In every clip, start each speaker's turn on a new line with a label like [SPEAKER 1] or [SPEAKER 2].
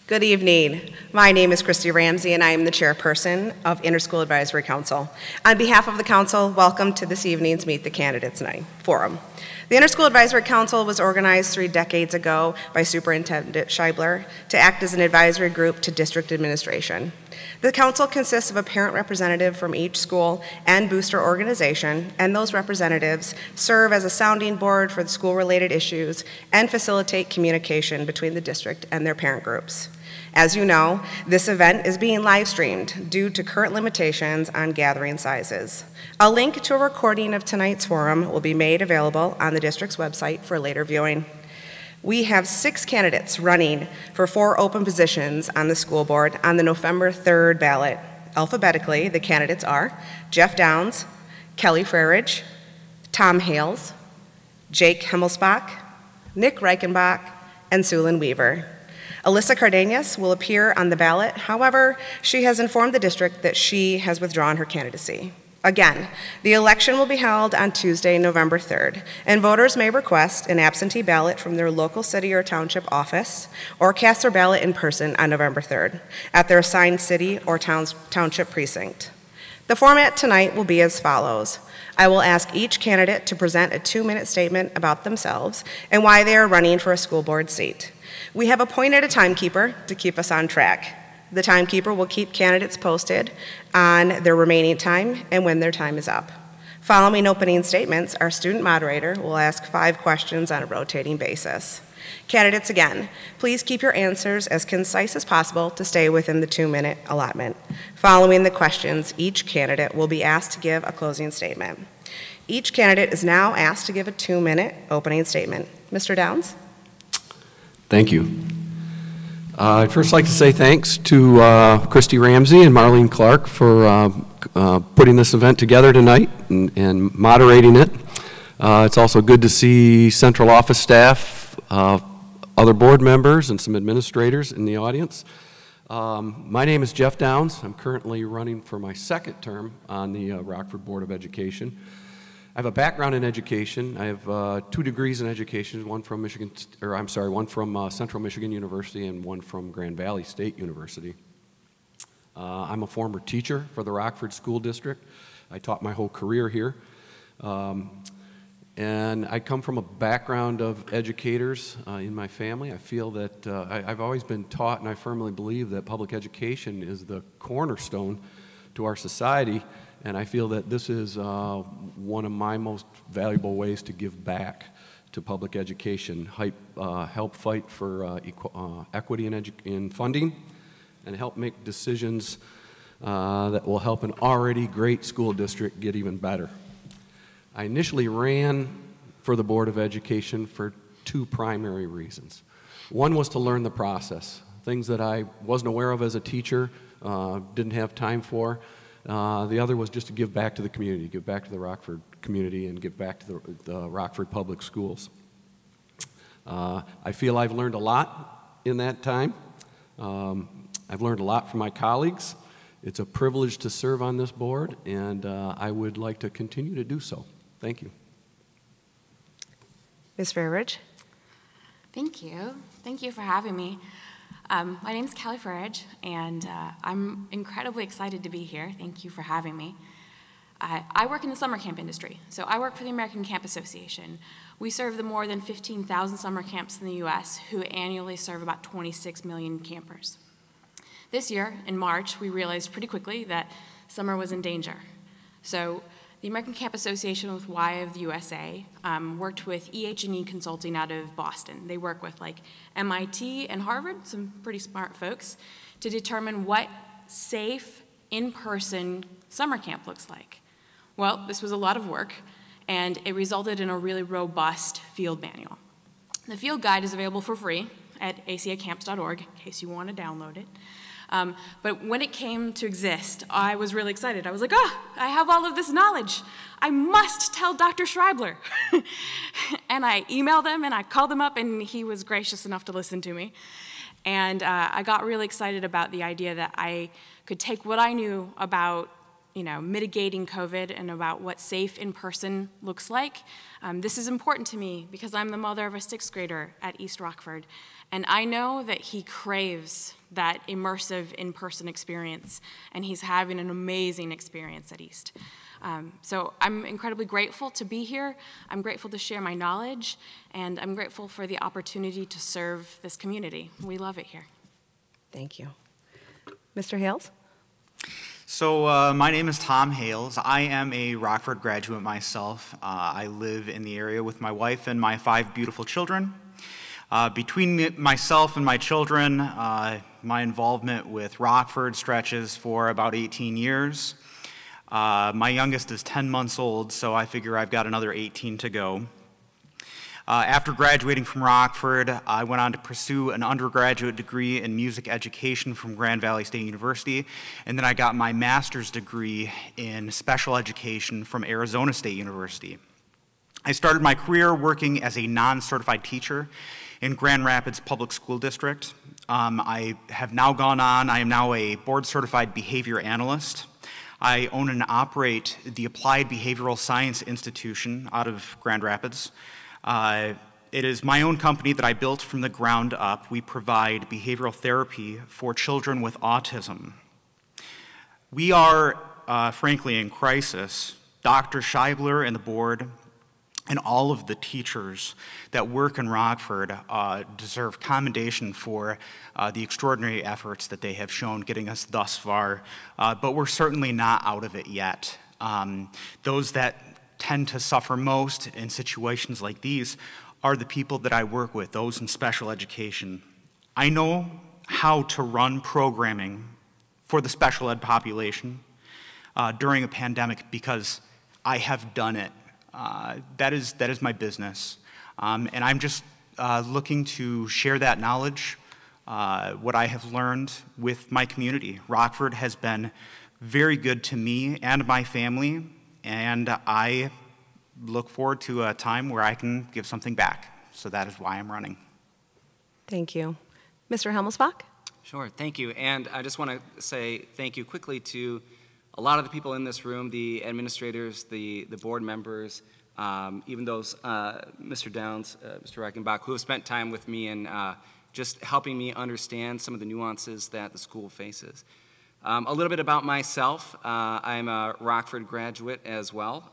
[SPEAKER 1] Good evening. My name is CHRISTIE RAMSEY, and I am the chairperson of Interschool Advisory Council. On behalf of the council, welcome to this evening's Meet the Candidates Night Forum. The Interschool Advisory Council was organized 3 decades ago by Superintendent Scheibler to act as an advisory group to district administration. The council consists of a parent representative from each school and booster organization, and those representatives serve as a sounding board for the school-related issues and facilitate communication between the district and their parent groups. As you know, this event is being live streamed due to current limitations on gathering sizes. A link to a recording of tonight's forum will be made available on the district's website for later viewing. We have 6 candidates running for 4 open positions on the school board on the November 3rd ballot. Alphabetically, the candidates are Jeff Downs, Kelly FRERIDGE, Tom HALES, Jake HIMMELSPACH, Nick REICHENBACH, and SULYN Weaver. Alyssa Cardenas will appear on the ballot. However, she has informed the district that she has withdrawn her candidacy. Again, the election will be held on Tuesday, November 3rd, and voters may request an absentee ballot from their local city or township office or cast their ballot in person on November 3rd at their assigned city or township precinct. The format tonight will be as follows. I will ask each candidate to present a 2-minute statement about themselves and why they are running for a school board seat. We have appointed a timekeeper to keep us on track. The timekeeper will keep candidates posted on their remaining time and when their time is up. Following opening statements, our student moderator will ask 5 questions on a rotating basis. Candidates, again, please keep your answers as concise as possible to stay within the 2-minute allotment. Following the questions, each candidate will be asked to give a closing statement. Each candidate is now asked to give a 2-minute opening statement. Mr. Downs?
[SPEAKER 2] Thank you. I'd first like to say thanks to CHRISTIE RAMSEY and Marlene Clark for putting this event together tonight and moderating it. It's also good to see central office staff, other board members, and some administrators in the audience. My name is Jeff Downs. I'm currently running for my 2nd term on the Rockford Board of Education. I have a background in education. I have 2 degrees in education, one from Central Michigan University and one from Grand Valley State University. I'm a former teacher for the Rockford School District. I taught my whole career here. And I come from a background of educators in my family. I feel that I've always been taught, and I firmly believe that public education is the cornerstone to our society. And I feel that this is one of my most valuable ways to give back to public education, help fight for equity in funding, and help make decisions that will help an already great school district get even better. I initially ran for the Board of Education for 2 primary reasons. One was to learn the process, things that I wasn't aware of as a teacher, didn't have time for. The other was just to give back to the community, give back to the Rockford community, and give back to the Rockford Public Schools. I feel I've learned a lot in that time. I've learned a lot from my colleagues. It's a privilege to serve on this board, and I would like to continue to do so. Thank you.
[SPEAKER 1] Ms. FRERIDGE?
[SPEAKER 3] Thank you. Thank you for having me. My name is Kelly FRERIDGE, and I'm incredibly excited to be here. Thank you for having me. I work in the summer camp industry, so I work for the American Camp Association. We serve the more than 15,000 summer camps in the U.S. who annually serve about 26 million campers. This year, in March, we realized pretty quickly that summer was in danger. So the American Camp Association with Y of the USA worked with EH&E Consulting out of Boston. They work with like MIT and Harvard, some pretty smart folks, to determine what safe, in-person summer camp looks like. Well, this was a lot of work, and it resulted in a really robust field manual. The field guide is available for free at acacamps.org in case you want to download it. But when it came to exist, I was really excited. I was like, oh, I have all of this knowledge. I must tell Dr. Scheibler. And I emailed him and I called him up, and he was gracious enough to listen to me. And I got really excited about the idea that I could take what I knew about mitigating COVID and about what safe in person looks like. This is important to me because I'm the mother of a 6th grader at East Rockford, and I know that he craves that immersive in-person experience, and he's having an amazing experience at East. So I'm incredibly grateful to be here. I'm grateful to share my knowledge, and I'm grateful for the opportunity to serve this community. We love it here.
[SPEAKER 1] Thank you. Mr. Hales?
[SPEAKER 4] So my name is Tom Hales. I am a Rockford graduate myself. I live in the area with my wife and my 5 beautiful children. Between myself and my children, my involvement with Rockford stretches for about 18 years. My youngest is 10 months old, so I figure I've got another 18 to go. After graduating from Rockford, I went on to pursue an undergraduate degree in music education from Grand Valley State University, and then I got my master's degree in special education from Arizona State University. I started my career working as a non-certified teacher in Grand Rapids Public School District. I have now gone on, I am now a board-certified behavior analyst. I own and operate the Applied Behavioral Science Institution out of Grand Rapids. It is my own company that I built from the ground up. We provide behavioral therapy for children with autism. We are, frankly, in crisis. Dr. Scheibler and the board and all of the teachers that work in Rockford deserve commendation for the extraordinary efforts that they have shown getting us thus far, but we're certainly not out of it yet. Those that tend to suffer most in situations like these are the people that I work with, those in special education. I know how to run programming for the special ed population during a pandemic because I have done it. That is my business. And I'm just looking to share that knowledge, what I have learned with my community. Rockford has been very good to me and my family, and I look forward to a time where I can give something back. So that is why I'm running.
[SPEAKER 1] Thank you. Mr. HIMMELSPACH?
[SPEAKER 5] Sure, thank you. And I just want to say thank you quickly to a lot of the people in this room, the administrators, the board members, even those, Mr. Downs, Mr. Reichenbach, who have spent time with me and just helping me understand some of the nuances that the school faces. A little bit about myself. I'm a Rockford graduate as well,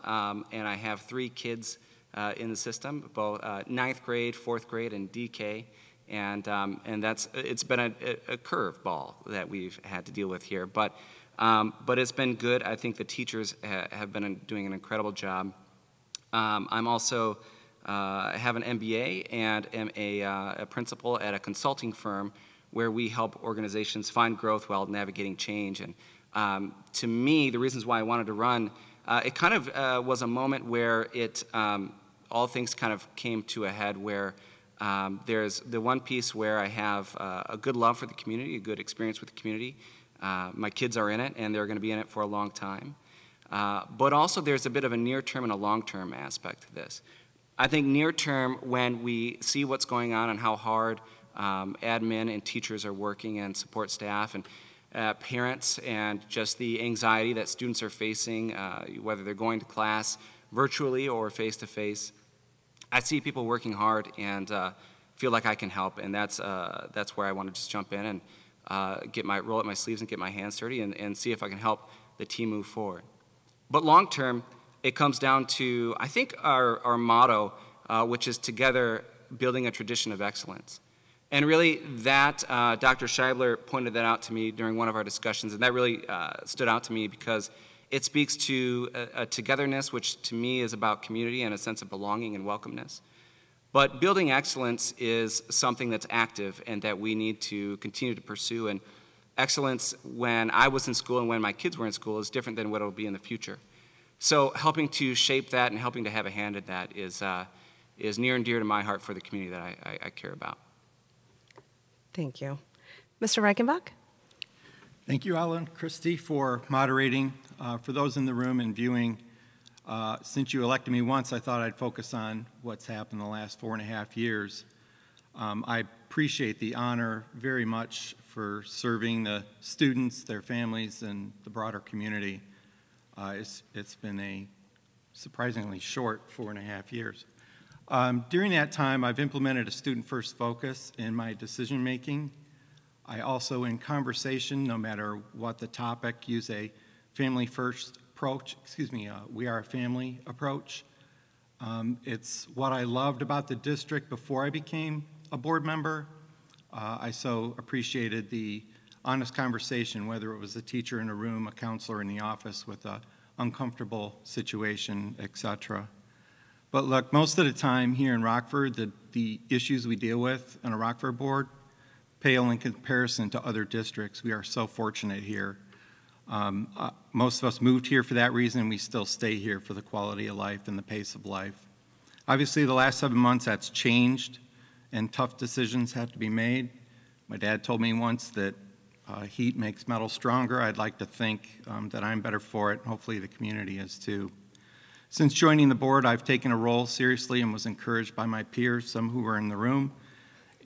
[SPEAKER 5] and I have 3 kids in the system, both 9th grade, 4th grade, and DK. And it's been a curveball that we've had to deal with here. But it's been good. I think the teachers have been doing an incredible job. I'm also have an MBA and am a principal at a consulting firm where we help organizations find growth while navigating change. And to me, the reasons why I wanted to run, it kind of was a moment where all things kind of came to a head where there's the one piece where I have a good love for the community, a good experience with the community. My kids are in it, and they're going to be in it for a long time. But also there's a bit of a near-term and a long-term aspect to this. I think near-term, when we see what's going on and how hard admin and teachers are working and support staff and parents and just the anxiety that students are facing, whether they're going to class virtually or face-to-face, I see people working hard and feel like I can help, and that's where I want to just jump in and roll up my sleeves and get my hands dirty and see if I can help the team move forward. But long term, it comes down to, I think, our motto, which is together building a tradition of excellence. And really that, Dr. Scheibler pointed that out to me during one of our discussions, and that really stood out to me because it speaks to a togetherness, which to me is about community and a sense of belonging and welcomeness. But building excellence is something that's active and that we need to continue to pursue. And excellence when I was in school and when my kids were in school is different than what it will be in the future. So helping to shape that and helping to have a hand in that is near and dear to my heart for the community that I care about.
[SPEAKER 1] Thank you. Mr. Reichenbach?
[SPEAKER 6] Thank you, Alan, CHRISTIE, for moderating. For those in the room and viewing, since you elected me once, I thought I'd focus on what's happened the last 4.5 years. I appreciate the honor very much for serving the students, their families, and the broader community. It's been a surprisingly short 4.5 years. During that time, I've implemented a student-first focus in my decision-making. I also, in conversation, no matter what the topic, use a family-first approach, we are a family approach. It's what I loved about the district before I became a board member. I so appreciated the honest conversation, whether it was a teacher in a room, a counselor in the office with an uncomfortable situation, etc. But look, most of the time here in Rockford, the issues we deal with on a Rockford board pale in comparison to other districts. We are so fortunate here. Most of us moved here for that reason. We still stay here for the quality of life and the pace of life. Obviously, the last 7 months, that's changed, and tough decisions have to be made. My dad told me once that heat makes metal stronger. I'd like to think that I'm better for it. Hopefully the community is too. Since joining the board, I've taken a role seriously and was encouraged by my peers, some who were in the room,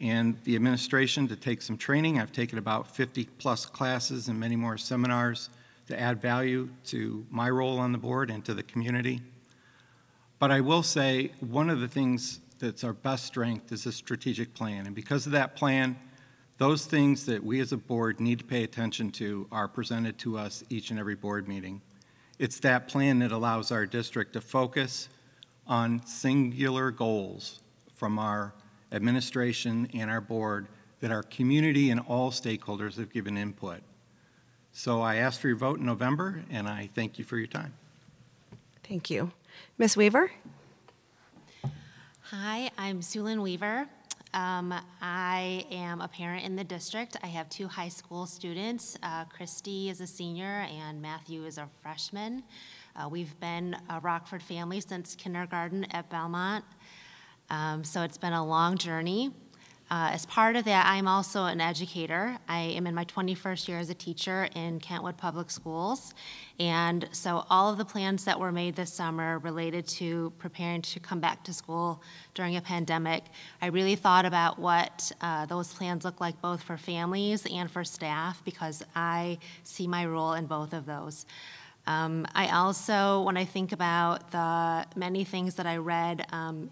[SPEAKER 6] and the administration to take some training. I've taken about 50+ classes and many more seminars to add value to my role on the board and to the community. But I will say one of the things that's our best strength is a strategic plan. And because of that plan, those things that we as a board need to pay attention to are presented to us each and every board meeting. It's that plan that allows our district to focus on singular goals from our administration and our board that our community and all stakeholders have given input. So I ask for your vote in November, and I thank you for your time.
[SPEAKER 1] Thank you. Ms. Weaver?
[SPEAKER 7] Hi, I'm SULYN Weaver. I am a parent in the district. I have 2 high school students. CHRISTIE is a senior and Matthew is a freshman. We've been a Rockford family since kindergarten at Belmont, so it's been a long journey. As part of that, I'm also an educator. I am in my 21st year as a teacher in Kentwood Public Schools. And so all of the plans that were made this summer related to preparing to come back to school during a pandemic, I really thought about what those plans look like both for families and for staff, because I see my role in both of those. I also, when I think about the many things that I read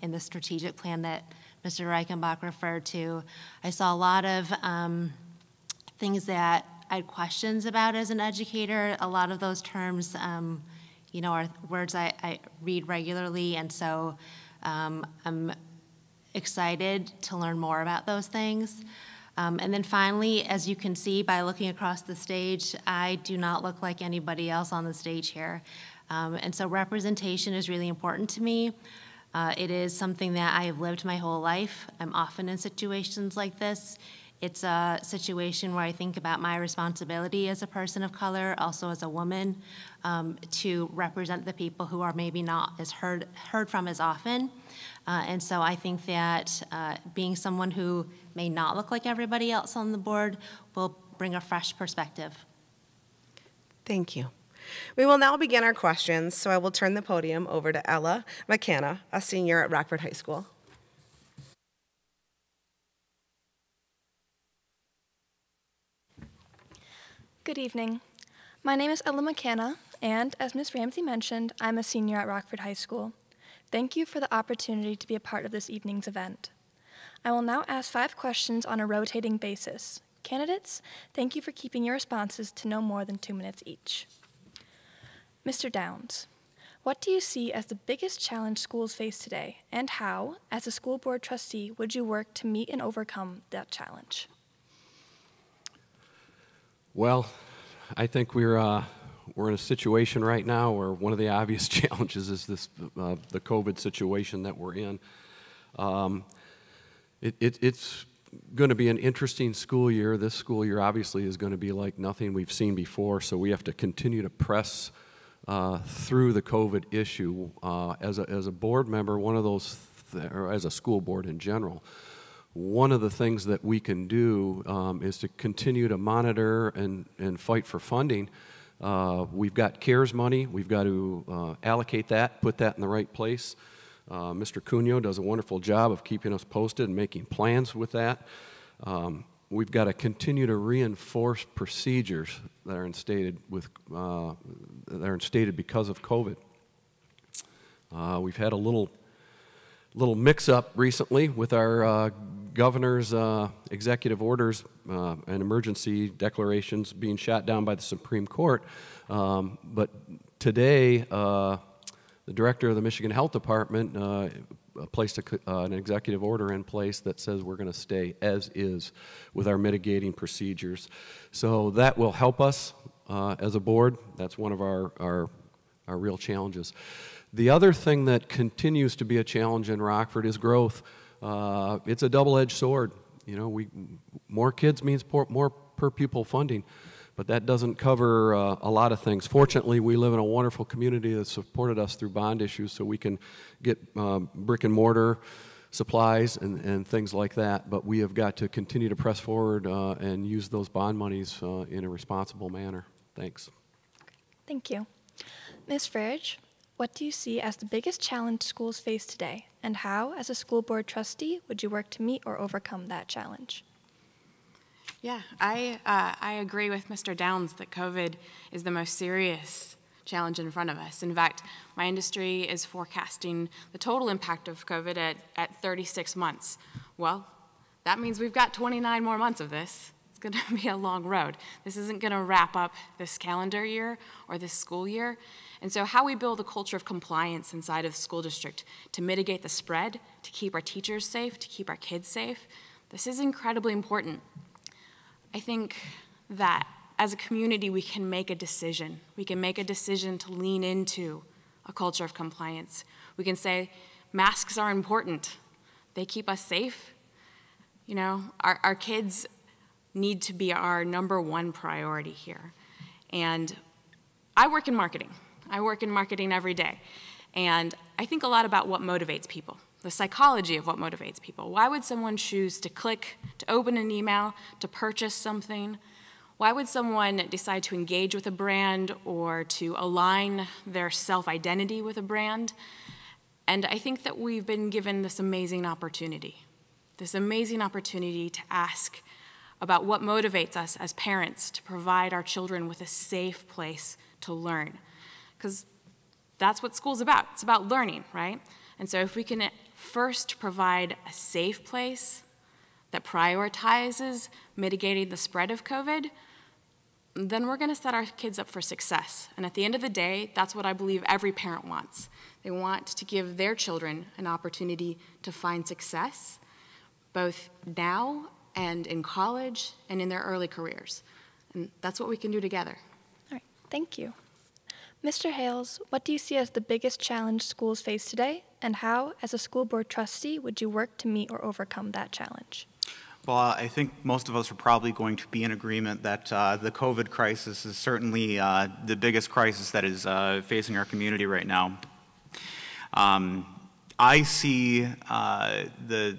[SPEAKER 7] in the strategic plan that Mr. Reichenbach referred to, I saw a lot of things that I had questions about as an educator. A lot of those terms, you know, are words I read regularly, and so I'm excited to learn more about those things. And then finally, as you can see by looking across the stage, I do not look like anybody else on the stage here. And so representation is really important to me. It is something that I have lived my whole life. I'm often in situations like this. It's a situation where I think about my responsibility as a person of color, also as a woman, to represent the people who are maybe not as heard from as often. And so I think that being someone who may not look like everybody else on the board will bring a fresh perspective.
[SPEAKER 1] Thank you. We will now begin our questions, so I will turn the podium over to Ella McKenna, a senior at Rockford High School.
[SPEAKER 8] Good evening. My name is Ella McKenna, and as Ms. Ramsey mentioned, I'm a senior at Rockford High School. Thank you for the opportunity to be a part of this evening's event. I will now ask 5 questions on a rotating basis. Candidates, thank you for keeping your responses to no more than 2 minutes each. Mr. Downs, what do you see as the biggest challenge schools face today, and how, as a school board trustee, would you work to meet and overcome that challenge?
[SPEAKER 2] Well, I think we're in a situation right now where one of the obvious challenges is this the COVID situation that we're in. It's going to be an interesting school year. This school year obviously is going to be like nothing we've seen before, so we have to continue to press through the COVID issue. As a board member, one of those, or as a school board in general, one of the things that we can do is to continue to monitor and fight for funding. We've got CARES money. We've got to allocate that, put that in the right place. Mr. Cuneo does a wonderful job of keeping us posted and making plans with that. we've got to continue to reinforce procedures that are instated because of COVID. We've had a little mix-up recently with our governor's executive orders and emergency declarations being shot down by the Supreme Court. But today, the director of the Michigan Health Department placed an executive order in place that says we're going to stay as is with our mitigating procedures. So that will help us as a board. That's one of our real challenges. The other thing that continues to be a challenge in Rockford is growth. It's a double-edged sword. You know, more kids means more per pupil funding, but that doesn't cover a lot of things. Fortunately, we live in a wonderful community that supported us through bond issues, so we can get brick and mortar supplies and things like that, but we have got to continue to press forward and use those bond monies in a responsible manner. Thanks.
[SPEAKER 8] Thank you. Ms. FRERIDGE, what do you see as the biggest challenge schools face today, and how, as a school board trustee, would you work to meet or overcome that challenge?
[SPEAKER 3] Yeah, I agree with Mr. Downs that COVID is the most serious challenge in front of us. In fact, my industry is forecasting the total impact of COVID at 36 months. Well, that means we've got 29 more months of this. It's going to be a long road. This isn't going to wrap up this calendar year or this school year. And so how we build a culture of compliance inside of the school district to mitigate the spread, to keep our teachers safe, to keep our kids safe, this is incredibly important. I think that as a community, we can make a decision. We can make a decision to lean into a culture of compliance. We can say, masks are important. They keep us safe. You know, our kids need to be our #1 priority here. And I work in marketing. I work in marketing every day. And I think a lot about what motivates people, the psychology of what motivates people. Why would someone choose to click, to open an email, to purchase something? Why would someone decide to engage with a brand or to align their self-identity with a brand? And I think that we've been given this amazing opportunity to ask about what motivates us as parents to provide our children with a safe place to learn. Because that's what school's about. It's about learning, right? And so if we can first provide a safe place that prioritizes mitigating the spread of COVID, then we're going to set our kids up for success. And at the end of the day, that's what I believe every parent wants. They want to give their children an opportunity to find success, both now and in college and in their early careers. And that's what we can do together.
[SPEAKER 8] All right, thank you. Mr. Hales, what do you see as the biggest challenge schools face today, and how, as a school board trustee, would you work to meet or overcome that challenge?
[SPEAKER 4] Well, I think most of us are probably going to be in agreement that the COVID crisis is certainly the biggest crisis that is facing our community right now. I see the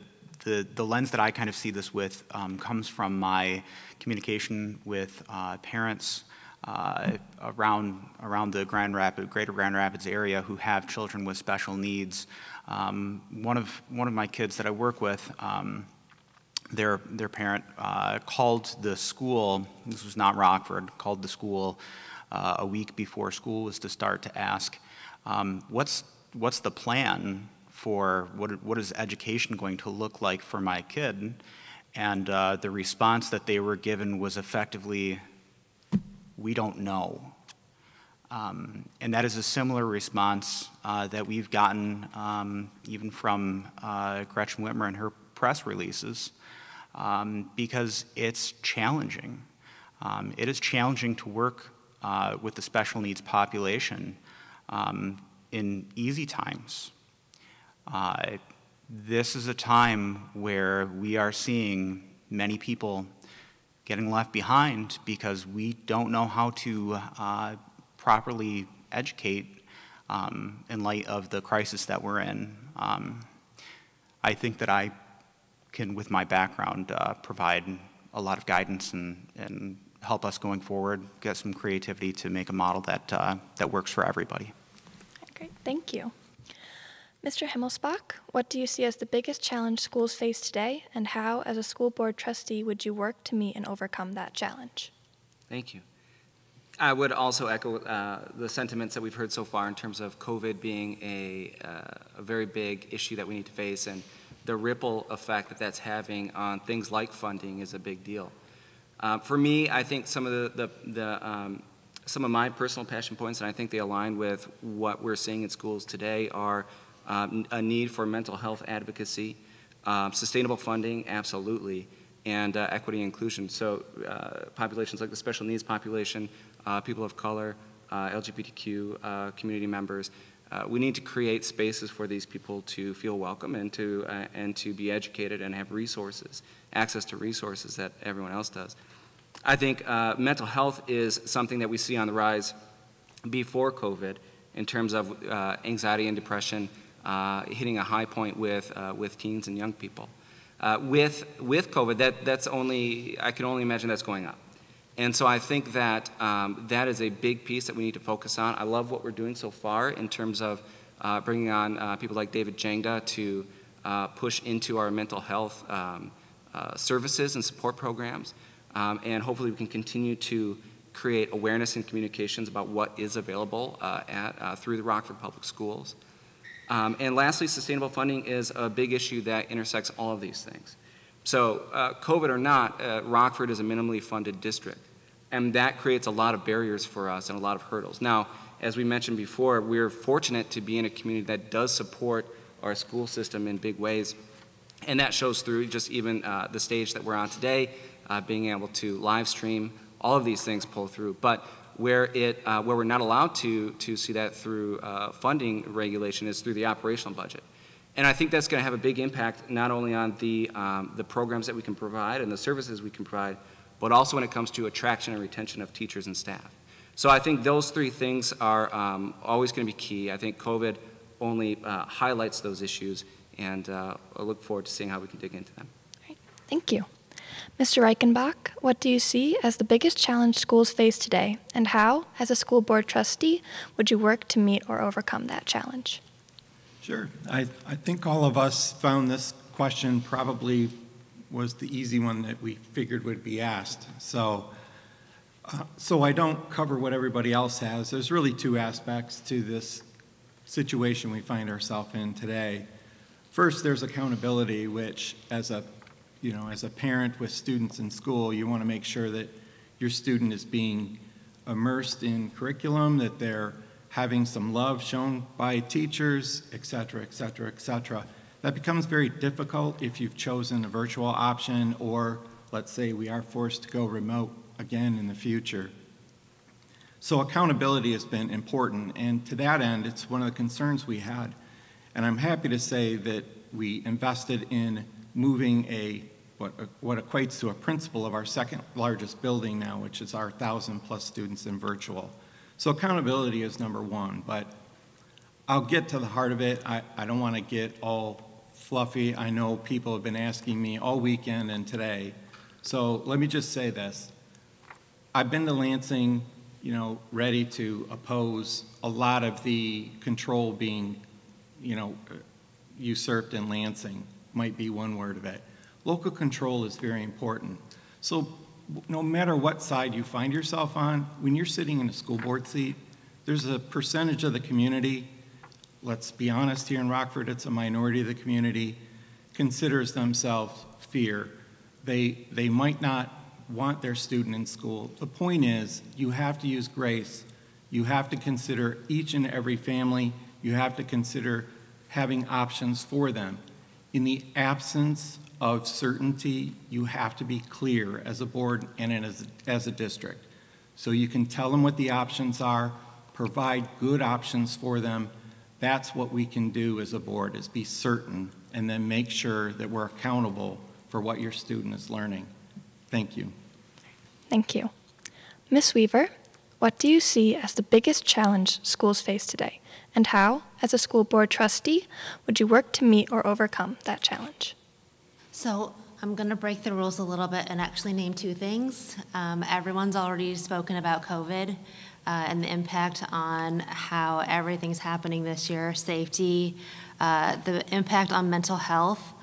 [SPEAKER 4] lens that I kind of see this with comes from my communication with parents around the greater Grand Rapids area who have children with special needs. One of my kids that I work with, their parent called the school. This was not Rockford. Called the school a week before school was to start to ask, what's the plan for what is education going to look like for my kid? And the response that they were given was effectively, we don't know. And that is a similar response that we've gotten even from Gretchen Whitmer in her press releases, because it's challenging. It is challenging to work with the special needs population in easy times. This is a time where we are seeing many people getting left behind because we don't know how to properly educate in light of the crisis that we're in. I think that I can, with my background, provide a lot of guidance and help us going forward, get some creativity to make a model that works for everybody.
[SPEAKER 8] Great, thank you. Mr. HIMMELSPACH, what do you see as the biggest challenge schools face today, and how, as a school board trustee, would you work to meet and overcome that challenge?
[SPEAKER 5] Thank you. I would also echo the sentiments that we've heard so far in terms of COVID being a very big issue that we need to face, and the ripple effect that that's having on things like funding is a big deal. For me, I think some of some of my personal passion points, and I think they align with what we're seeing in schools today, are a need for mental health advocacy, sustainable funding, absolutely, and equity and inclusion. So populations like the special needs population, people of color, LGBTQ community members, we need to create spaces for these people to feel welcome and to be educated and have resources, access to resources that everyone else does. I think mental health is something that we see on the rise before COVID in terms of anxiety and depression hitting a high point with teens and young people. With COVID, that's only, I can only imagine that's going up. And so I think that that is a big piece that we need to focus on. I love what we're doing so far in terms of bringing on people like David Jangda to push into our mental health services and support programs. And hopefully we can continue to create awareness and communications about what is available through the Rockford Public Schools. And lastly, sustainable funding is a big issue that intersects all of these things. So COVID or not, Rockford is a minimally funded district. And that creates a lot of barriers for us and a lot of hurdles. Now, as we mentioned before, we're fortunate to be in a community that does support our school system in big ways. And that shows through just even the stage that we're on today, being able to live stream, all of these things pull through. But where we're not allowed to see that through funding regulation is through the operational budget. And I think that's going to have a big impact not only on the programs that we can provide and the services we can provide, but also when it comes to attraction and retention of teachers and staff. So I think those three things are always going to be key. I think COVID only highlights those issues, and I look forward to seeing how we can dig into them.
[SPEAKER 8] Great. Thank you. Mr. REICHENBACH, what do you see as the biggest challenge schools face today, and how, as a school board trustee, would you work to meet or overcome that challenge?
[SPEAKER 6] Sure. I think all of us found this question probably was the easy one that we figured would be asked. So I don't cover what everybody else has. There's really two aspects to this situation we find ourselves in today. First, there's accountability, which as a parent with students in school, you want to make sure that your student is being immersed in curriculum, that they're having some love shown by teachers, et cetera, et cetera, et cetera. That becomes very difficult if you've chosen a virtual option, or let's say we are forced to go remote again in the future. So accountability has been important, and to that end, it's one of the concerns we had. And I'm happy to say that we invested in moving what equates to a principal of our second largest building now, which is our 1,000+ students in virtual. So accountability is number one, but I'll get to the heart of it. I don't want to get all fluffy. I know people have been asking me all weekend and today. So let me just say this. I've been to Lansing, ready to oppose a lot of the control being, usurped in Lansing, might be one word of it. Local control is very important. So no matter what side you find yourself on, when you're sitting in a school board seat, there's a percentage of the community, let's be honest here in Rockford, it's a minority of the community, considers themselves fear. They might not want their student in school. The point is, you have to use grace. You have to consider each and every family. You have to consider having options for them. In the absence of certainty, you have to be clear as a board and as a district. So you can tell them what the options are, provide good options for them. That's what we can do as a board, is be certain and then make sure that we're accountable for what your student is learning. Thank you.
[SPEAKER 8] Thank you. Ms. Weaver, what do you see as the biggest challenge schools face today, and how, as a school board trustee, would you work to meet or overcome that challenge?
[SPEAKER 7] So I'm going to break the rules a little bit and actually name two things. Everyone's already spoken about COVID and the impact on how everything's happening this year, safety, The impact on mental health.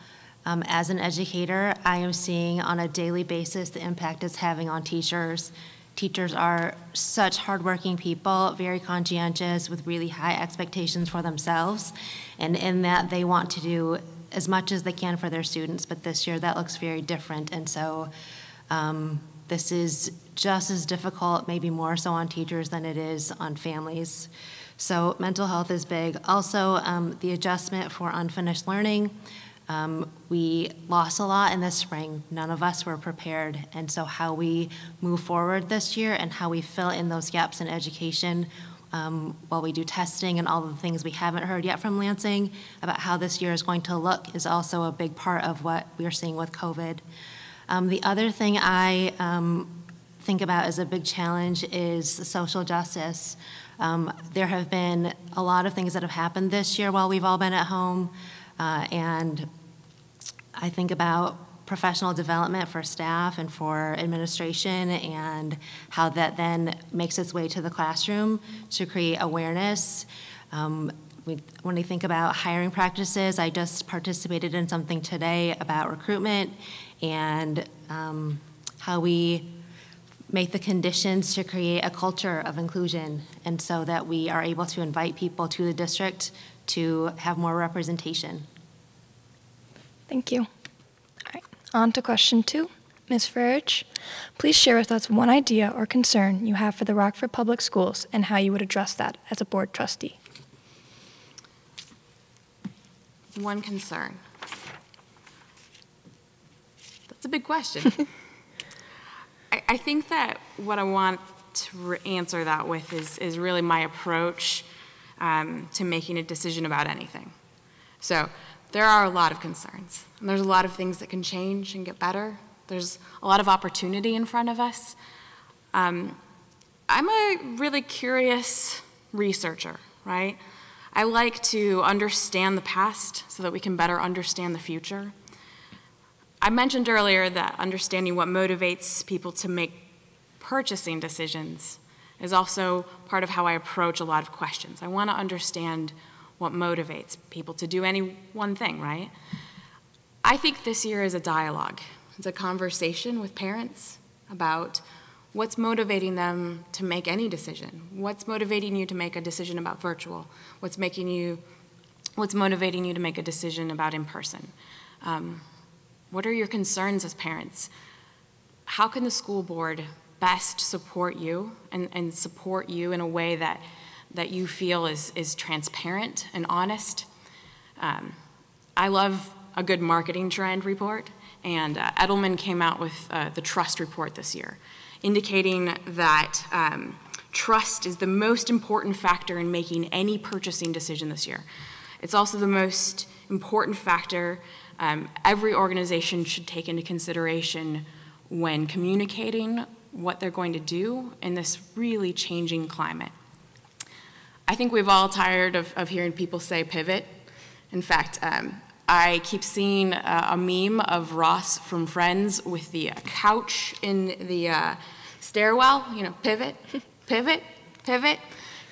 [SPEAKER 7] As an educator, I am seeing on a daily basis the impact it's having on teachers. Teachers are such hardworking people, very conscientious, with really high expectations for themselves, and in that they want to do as much as they can for their students, but this year that looks very different, and so this is just as difficult, maybe more so on teachers than it is on families. So mental health is big. Also, the adjustment for unfinished learning. We lost a lot in the spring. None of us were prepared. And so how we move forward this year and how we fill in those gaps in education while we do testing and all of the things we haven't heard yet from Lansing about how this year is going to look is also a big part of what we're seeing with COVID. The other thing I think about as a big challenge is social justice. There have been a lot of things that have happened this year while we've all been at home. And I think about professional development for staff and for administration and how that then makes its way to the classroom to create awareness. When we think about hiring practices, I just participated in something today about recruitment and how we make the conditions to create a culture of inclusion, and so that we are able to invite people to the district to have more representation.
[SPEAKER 8] Thank you. All right, on to question 2. Ms. FRERIDGE, please share with us one idea or concern you have for the Rockford Public Schools and how you would address that as a board trustee.
[SPEAKER 3] One concern. That's a big question. I think that what I want to answer that with is really my approach to making a decision about anything. So there are a lot of concerns, and there's a lot of things that can change and get better. There's a lot of opportunity in front of us. I'm a really curious researcher, right? I like to understand the past so that we can better understand the future. I mentioned earlier that understanding what motivates people to make purchasing decisions is also part of how I approach a lot of questions. I want to understand what motivates people to do any one thing, right? I think this year is a dialogue. It's a conversation with parents about what's motivating them to make any decision. What's motivating you to make a decision about virtual? What's motivating you to make a decision about in-person? What are your concerns as parents? How can the school board best support you and support you in a way that you feel is transparent and honest? I love a good marketing trend report, and Edelman came out with the trust report this year, indicating that trust is the most important factor in making any purchasing decision this year. It's also the most important factor every organization should take into consideration when communicating what they're going to do in this really changing climate. I think we've all tired of hearing people say pivot. In fact, I keep seeing a meme of Ross from Friends with the couch in the stairwell, you know, pivot, pivot, pivot.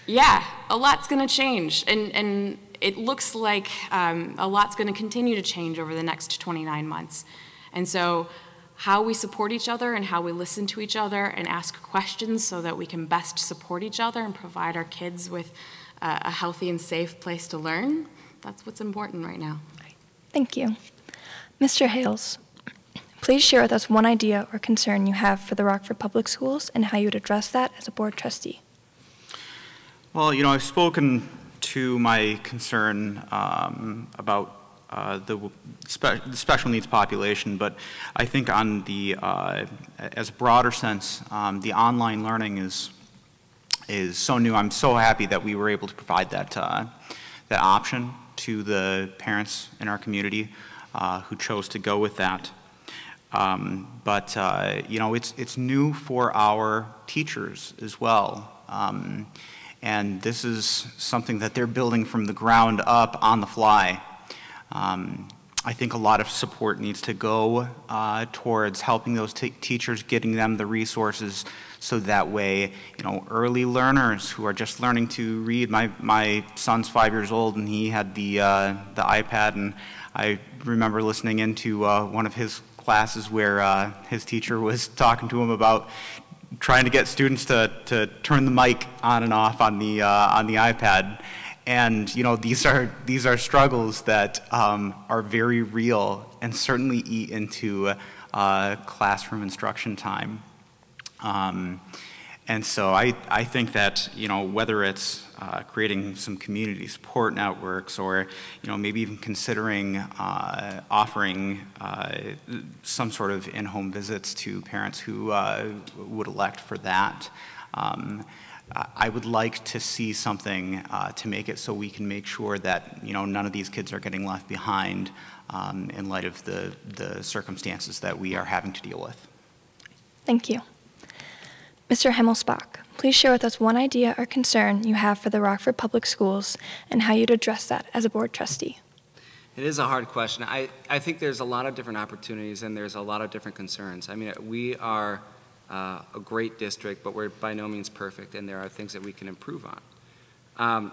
[SPEAKER 3] Yeah, a lot's gonna change, and it looks like a lot's going to continue to change over the next 29 months. And so how we support each other and how we listen to each other and ask questions so that we can best support each other and provide our kids with a healthy and safe place to learn, that's what's important right now.
[SPEAKER 8] Thank you. Mr. Hales, please share with us one idea or concern you have for the Rockford Public Schools and how you would address that as a board trustee.
[SPEAKER 4] Well, you know, I've spoken to my concern about the special needs population, but I think on the, as a broader sense, the online learning is so new. I'm so happy that we were able to provide that option to the parents in our community who chose to go with that. But you know, it's new for our teachers as well. And this is something that they're building from the ground up on the fly. I think a lot of support needs to go towards helping those teachers, getting them the resources so that way, you know, early learners who are just learning to read. My son's 5 years old and he had the iPad, and I remember listening into one of his classes where his teacher was talking to him about trying to get students to turn the mic on and off on the iPad. And you know, these are struggles that are very real and certainly eat into classroom instruction time. And so I think that, you know, whether it's creating some community support networks, or, you know, maybe even considering offering some sort of in-home visits to parents who would elect for that. I would like to see something to make it so we can make sure that, you know, none of these kids are getting left behind in light of the circumstances that we are having to deal with.
[SPEAKER 8] Thank you. Mr. HIMMELSPACH, please share with us one idea or concern you have for the Rockford Public Schools and how you'd address that as a board trustee.
[SPEAKER 5] It is a hard question. I think there's a lot of different opportunities and there's a lot of different concerns. I mean, we are a great district, but we're by no means perfect, and there are things that we can improve on.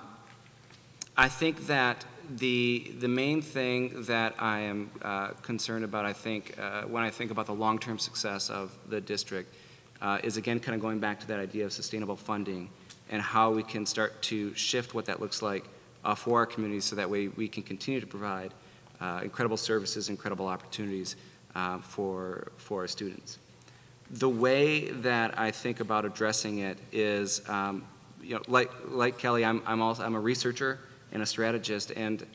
[SPEAKER 5] I think that the main thing that I am concerned about, I think, when I think about the long-term success of the district, is again kind of going back to that idea of sustainable funding and how we can start to shift what that looks like for our communities, so that way we can continue to provide incredible services, incredible opportunities for our students. The way that I think about addressing it is, you know, like Kelly, I'm a researcher and a strategist, and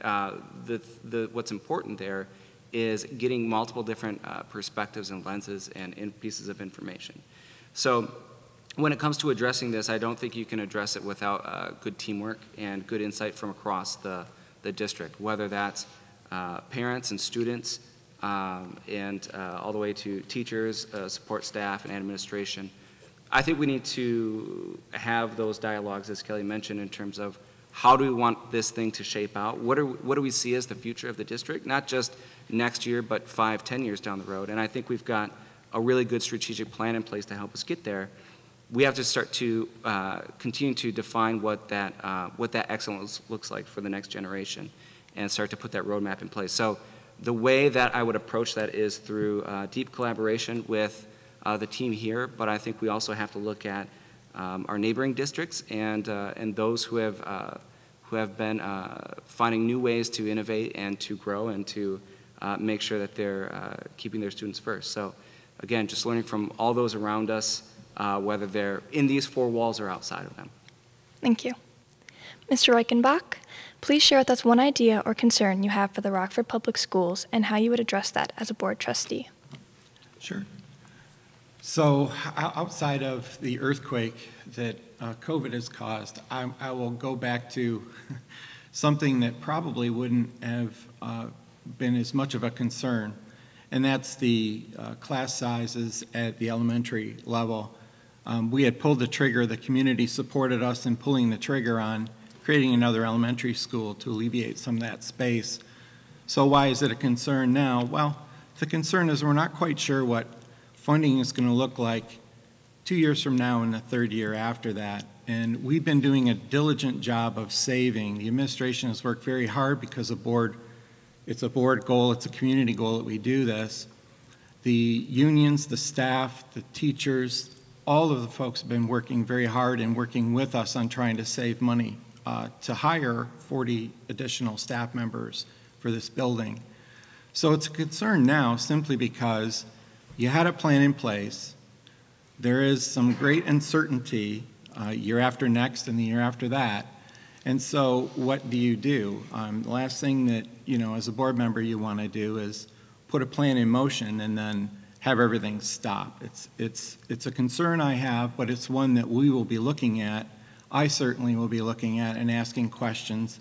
[SPEAKER 5] what's important there is getting multiple different perspectives and lenses and pieces of information. So when it comes to addressing this, I don't think you can address it without good teamwork and good insight from across the district, whether that's parents and students, and all the way to teachers, support staff, and administration. I think we need to have those dialogues, as Kelly mentioned, in terms of how do we want this thing to shape out? What do we see as the future of the district? Not just next year, but 5, 10 years down the road. And I think we've got a really good strategic plan in place to help us get there. We have to start to continue to define what that excellence looks like for the next generation, and start to put that roadmap in place. So the way that I would approach that is through deep collaboration with the team here, but I think we also have to look at our neighboring districts and those who have been finding new ways to innovate and to grow and to make sure that they're keeping their students first. So again, just learning from all those around us, whether they're in these 4 walls or outside of them.
[SPEAKER 8] Thank you. Mr. REICHENBACH, please share with us one idea or concern you have for the Rockford Public Schools and how you would address that as a board trustee.
[SPEAKER 6] Sure. So outside of the earthquake that COVID has caused, I will go back to something that probably wouldn't have been as much of a concern, and that's the class sizes at the elementary level. We had pulled the trigger, the community supported us in pulling the trigger on creating another elementary school to alleviate some of that space. So why is it a concern now? Well, the concern is we're not quite sure what funding is going to look like 2 years from now and the 3rd year after that. And we've been doing a diligent job of saving. The administration has worked very hard because it's a board goal, it's a community goal that we do this. The unions, the staff, the teachers, all of the folks have been working very hard and working with us on trying to save money to hire 40 additional staff members for this building. So it's a concern now simply because you had a plan in place. There is some great uncertainty year after next and the year after that. And so what do you do? The last thing that, you know, as a board member you want to do is put a plan in motion and then have everything stop. It's a concern I have, but it's one that we will be looking at. I certainly will be looking at and asking questions.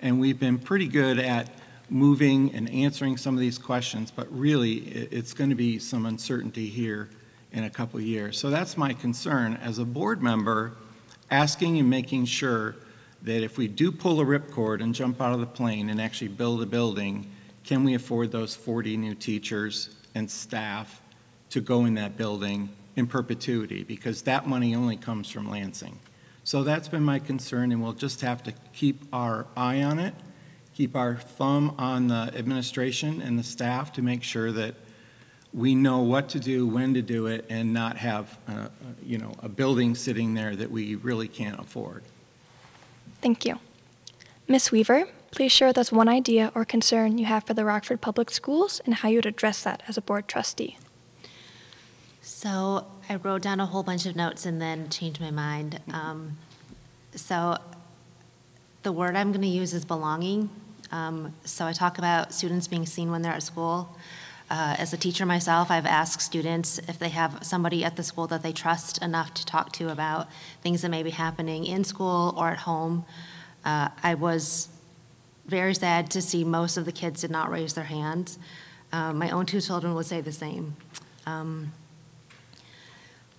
[SPEAKER 6] And we've been pretty good at moving and answering some of these questions, but really it's going to be some uncertainty here in a couple of years. So that's my concern as a board member, asking and making sure that if we do pull a ripcord and jump out of the plane and actually build a building, can we afford those 40 new teachers and staff to go in that building in perpetuity? Because that money only comes from Lansing. So that's been my concern, and we'll just have to keep our eye on it, keep our thumb on the administration and the staff to make sure that we know what to do, when to do it, and not have a building sitting there that we really can't afford.
[SPEAKER 8] Thank you. Ms. Weaver, please share with us one idea or concern you have for the Rockford Public Schools and how you would address that as a board trustee.
[SPEAKER 7] So I wrote down a whole bunch of notes and then changed my mind. So the word I'm going to use is belonging. So I talk about students being seen when they're at school. As a teacher myself, I've asked students if they have somebody at the school that they trust enough to talk to about things that may be happening in school or at home. I was very sad to see most of the kids did not raise their hands. My own 2 children would say the same.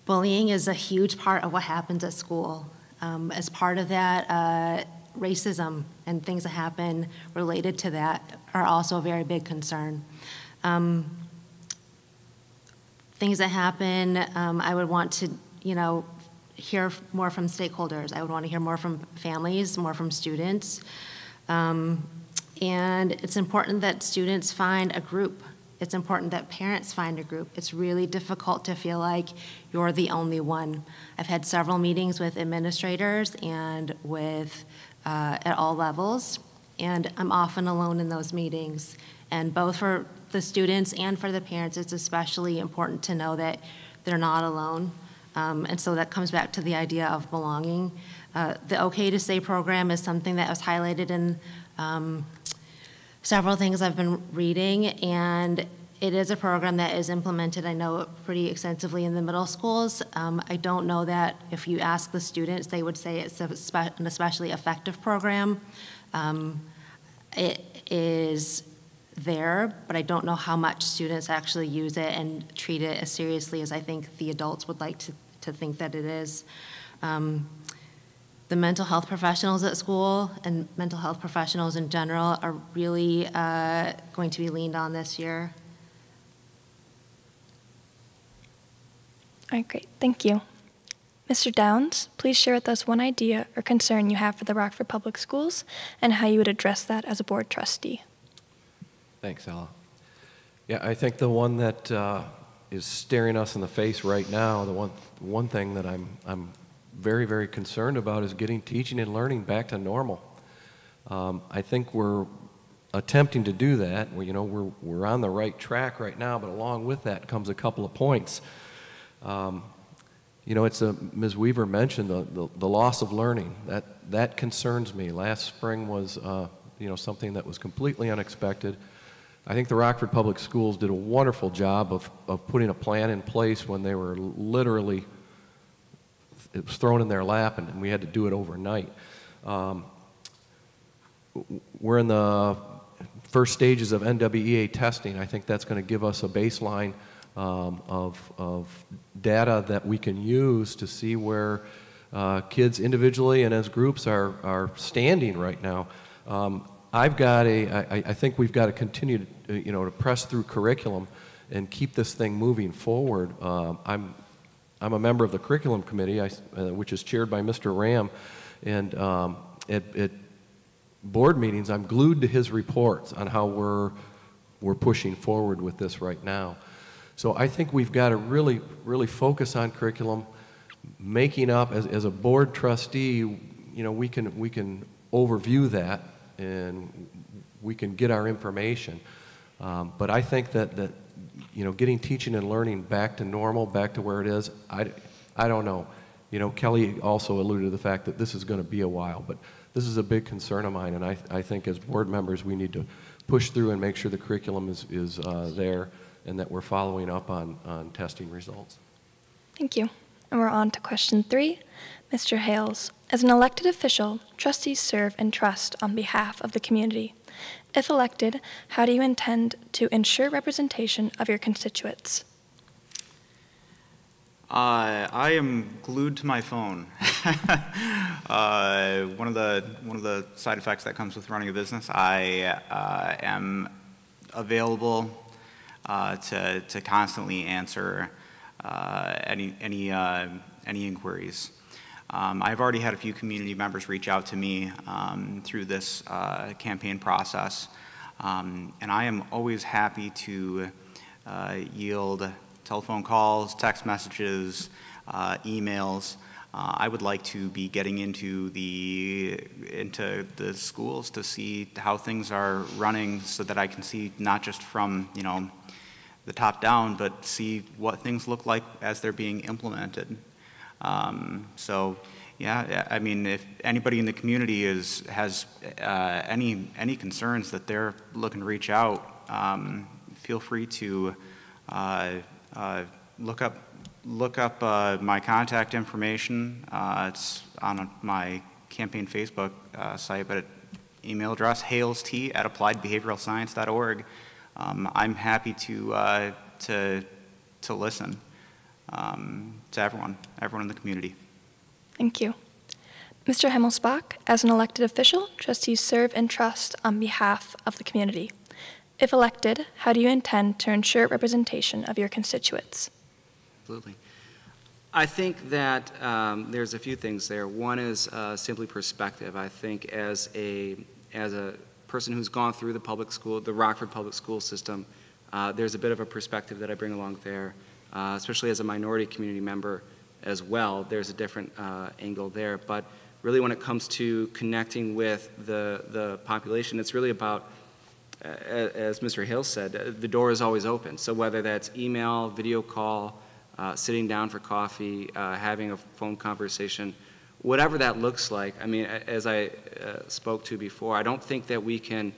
[SPEAKER 7] Bullying is a huge part of what happens at school. As part of that, racism and things that happen related to that are also a very big concern. Things that happen, I would want to, hear more from stakeholders. I would want to hear more from families, more from students. And it's important that students find a group. It's important that parents find a group. It's really difficult to feel like you're the only one. I've had several meetings with administrators and with, at all levels, and I'm often alone in those meetings. And both for the students and for the parents, it's especially important to know that they're not alone. And so that comes back to the idea of belonging. The OK to Say program is something that was highlighted in several things I've been reading, and it is a program that is implemented, I know, pretty extensively in the middle schools. I don't know that if you ask the students, they would say it's an especially effective program. It is there, but I don't know how much students actually use it and treat it as seriously as I think the adults would like to think that it is. The mental health professionals at school and mental health professionals in general are really going to be leaned on this year.
[SPEAKER 8] All right, great. Thank you. Mr. Downs, please share with us one idea or concern you have for the Rockford Public Schools and how you would address that as a board trustee.
[SPEAKER 2] Thanks, Ella. Yeah, I think the one that is staring us in the face right now, the one thing that I'm very, very concerned about is getting teaching and learning back to normal. I think we're attempting to do that. We're on the right track right now, but along with that comes a couple of points. It's Ms. Weaver mentioned the loss of learning. That concerns me. Last spring was something that was completely unexpected. I think the Rockford Public Schools did a wonderful job of putting a plan in place when they were literally, it was thrown in their lap and we had to do it overnight. We're in the first stages of NWEA testing. I think that's going to give us a baseline of data that we can use to see where kids individually and as groups are standing right now. I think we've got to continue to press through curriculum and keep this thing moving forward. I'm a member of the curriculum committee, which is chaired by Mr. Ram, and at board meetings, I'm glued to his reports on how we're pushing forward with this right now. So I think we've got to really, really focus on curriculum, making up as a board trustee. We can overview that and we can get our information. But I think that getting teaching and learning back to normal, back to where it is, I don't know. Kelly also alluded to the fact that this is going to be a while, but this is a big concern of mine, and I think as board members we need to push through and make sure the curriculum is there and that we're following up on testing results.
[SPEAKER 8] Thank you. And we're on to question 3. Mr. Hales, as an elected official, trustees serve and trust on behalf of the community. If elected, how do you intend to ensure representation of your constituents?
[SPEAKER 4] I am glued to my phone. One of the side effects that comes with running a business, I am available to constantly answer any inquiries. I've already had a few community members reach out to me through this campaign process, and I am always happy to yield telephone calls, text messages, emails. I would like to be getting into the schools to see how things are running, so that I can see not just from, you know, the top down, but see what things look like as they're being implemented. So, yeah, I mean, if anybody in the community has any concerns that they're looking to reach out, feel free to look up my contact information. It's on my campaign Facebook site, but email address halest@appliedbehavioralscience.org. I'm happy to listen to everyone in the community.
[SPEAKER 8] Thank you. Mr. HIMMELSPACH, as an elected official, trustees serve and trust on behalf of the community. If elected, how do you intend to ensure representation of your constituents?
[SPEAKER 5] Absolutely. I think that there's a few things there. One is simply perspective. I think as a person who's gone through the Rockford public school system, there's a bit of a perspective that I bring along there, especially as a minority community member as well. There's a different angle there. But really, when it comes to connecting with the population, it's really about, as Mr. Hales said, the door is always open. So whether that's email, video call, sitting down for coffee, having a phone conversation, whatever that looks like. I mean, as I spoke to before, I don't think that we can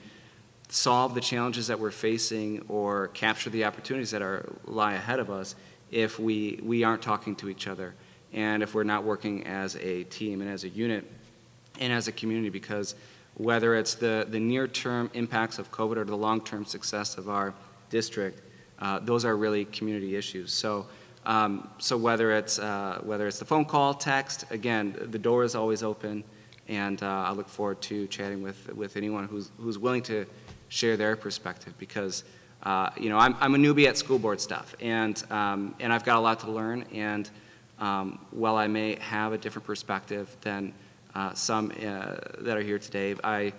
[SPEAKER 5] solve the challenges that we're facing or capture the opportunities that lie ahead of us if we aren't talking to each other, and if we're not working as a team and as a unit and as a community, because whether it's the near-term impacts of COVID or the long-term success of our district, those are really community issues. So whether it's the phone call, text, again, the door is always open, and I look forward to chatting with anyone who's willing to share their perspective, because you know, I'm a newbie at school board stuff, and I've got a lot to learn, and while I may have a different perspective than some that are here today, I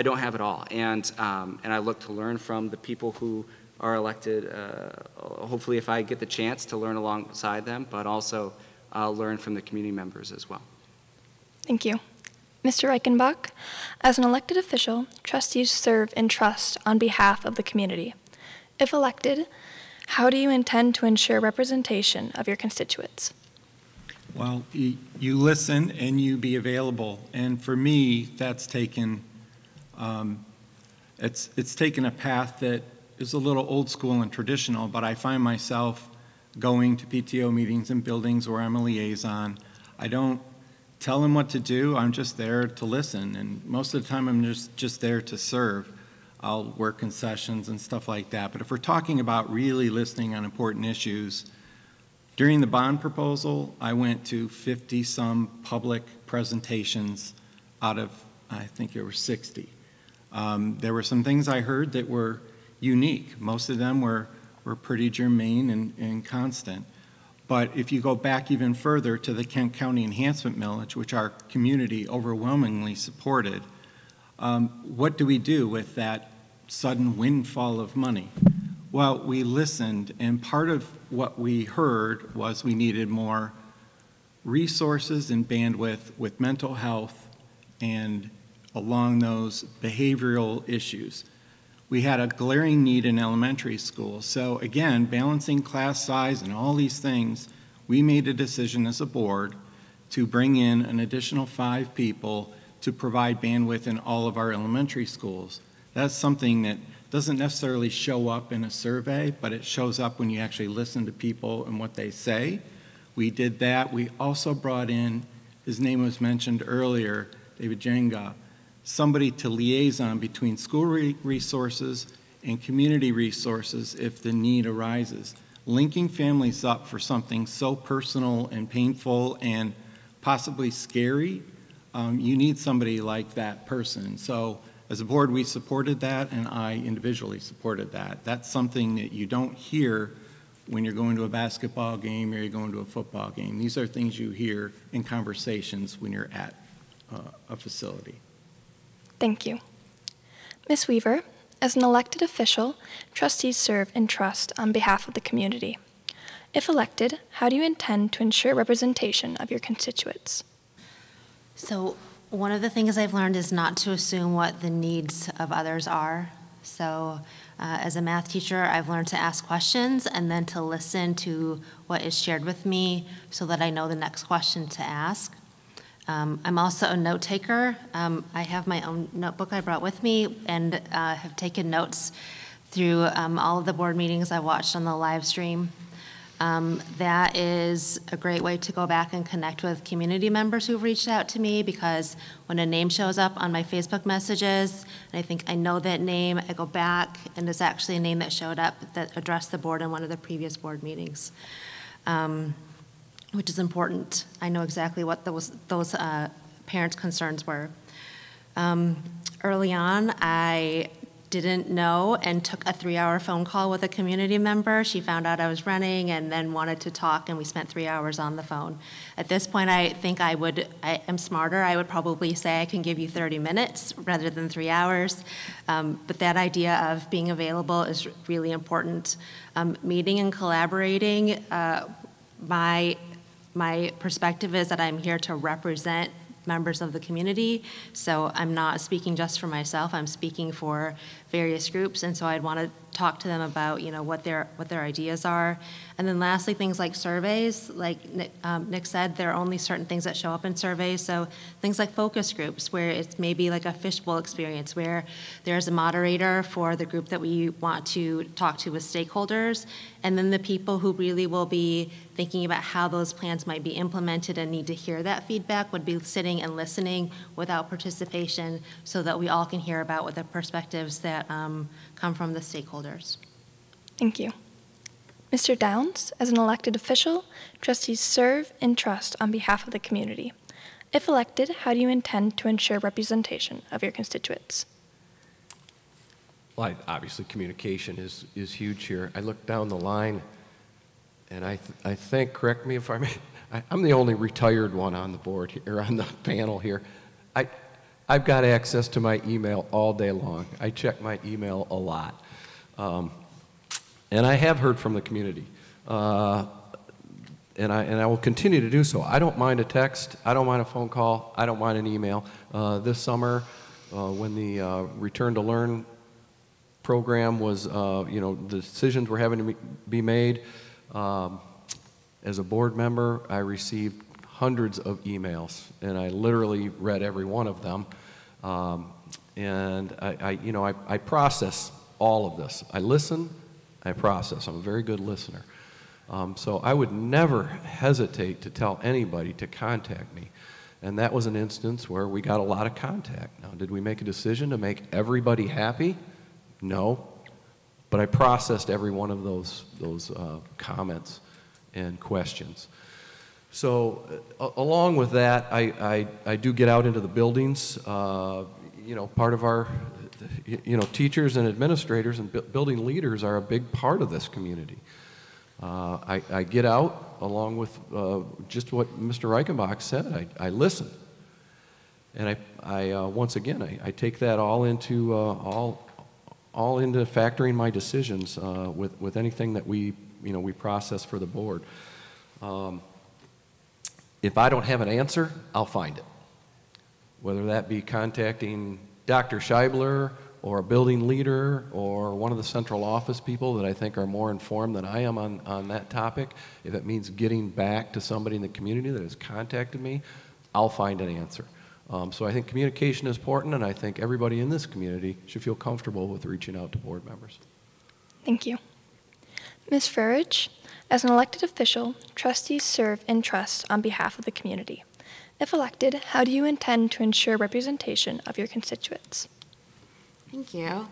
[SPEAKER 5] don't have it all, and I look to learn from the people who are elected, hopefully if I get the chance to learn alongside them, but also learn from the community members as well.
[SPEAKER 8] Thank you. Mr. REICHENBACH, as an elected official, trustees serve and trust on behalf of the community. If elected, how do you intend to ensure representation of your constituents?
[SPEAKER 6] Well, you listen and you be available, and for me, that's taken, it's taken a path that is a little old school and traditional, but I find myself going to PTO meetings in buildings where I'm a liaison. I don't tell them what to do, I'm just there to listen, and most of the time I'm just there to serve. I'll work concessions and stuff like that, but if we're talking about really listening on important issues, during the bond proposal, I went to 50-some public presentations out of, I think there were 60. There were some things I heard that were unique. Most of them were pretty germane and constant. But if you go back even further to the Kent County Enhancement Millage, which our community overwhelmingly supported, what do we do with that sudden windfall of money? Well, we listened, and part of what we heard was we needed more resources and bandwidth with mental health and along those behavioral issues. We had a glaring need in elementary school. So again, balancing class size and all these things, we made a decision as a board to bring in an additional 5 people to provide bandwidth in all of our elementary schools. That's something that doesn't necessarily show up in a survey, but it shows up when you actually listen to people and what they say. We did that. We also brought in, his name was mentioned earlier, David Jenga, somebody to liaison between school resources and community resources if the need arises. Linking families up for something so personal and painful and possibly scary, you need somebody like that person. So As a board, we supported that, and I individually supported that. That's something that you don't hear when you're going to a basketball game or you're going to a football game. These are things you hear in conversations when you're at a facility.
[SPEAKER 8] Thank you. Ms. Weaver, as an elected official, trustees serve in trust on behalf of the community. If elected, how do you intend to ensure representation of your constituents?
[SPEAKER 7] So one of the things I've learned is not to assume what the needs of others are. So as a math teacher, I've learned to ask questions and then to listen to what is shared with me so that I know the next question to ask. I'm also a note taker. I have my own notebook I brought with me and have taken notes through all of the board meetings I watched on the live stream. That is a great way to go back and connect with community members who've reached out to me, because when a name shows up on my Facebook messages, and I think I know that name, I go back and it's actually a name that showed up that addressed the board in one of the previous board meetings, which is important. I know exactly what those parents' concerns were. Early on, I didn't know and took a 3-hour phone call with a community member. She found out I was running and then wanted to talk, and we spent 3 hours on the phone. At this point, I think I am smarter. I would probably say I can give you 30 minutes rather than 3 hours. But that idea of being available is really important. Meeting and collaborating, my perspective is that I'm here to represent members of the community, so I'm not speaking just for myself, I'm speaking for various groups, and so I'd want to talk to them about, you know, what their ideas are. And then lastly, things like surveys, like Nick said, there are only certain things that show up in surveys, so things like focus groups, where it's maybe like a fishbowl experience, where there's a moderator for the group that we want to talk to with stakeholders, and then the people who really will be thinking about how those plans might be implemented and need to hear that feedback would be sitting and listening without participation, so that we all can hear about what the perspectives that come from the stakeholders.
[SPEAKER 8] Thank you. Mr. Downs, as an elected official, trustees serve in trust on behalf of the community. If elected, how do you intend to ensure representation of your constituents?
[SPEAKER 2] Well, obviously communication is huge here. I look down the line, and I think, correct me if I'm the only retired one on the board here, or on the panel here. I've got access to my email all day long. I check my email a lot. And I have heard from the community. And I will continue to do so. I don't mind a text. I don't mind a phone call. I don't mind an email. This summer, when the Return to Learn program was, the decisions were having to be made, as a board member, I received hundreds of emails, and I literally read every one of them. And I process all of this. I listen, I process. I'm a very good listener. So I would never hesitate to tell anybody to contact me. And that was an instance where we got a lot of contact. Now, did we make a decision to make everybody happy? No. But I processed every one of those comments and questions. So along with that, I do get out into the buildings. Part of our, teachers and administrators and building leaders are a big part of this community. I get out along with just what Mr. Reichenbach said. I listen. And once again, I take that all into into factoring my decisions with anything that we process for the board. If I don't have an answer, I'll find it. Whether that be contacting Dr. Scheibler or a building leader or one of the central office people that I think are more informed than I am on that topic, if it means getting back to somebody in the community that has contacted me, I'll find an answer. So I think communication is important, and I think everybody in this community should feel comfortable with reaching out to board members.
[SPEAKER 8] Thank you. Ms. FRERIDGE, as an elected official, trustees serve in trust on behalf of the community. If elected, how do you intend to ensure representation of your constituents?
[SPEAKER 3] Thank you.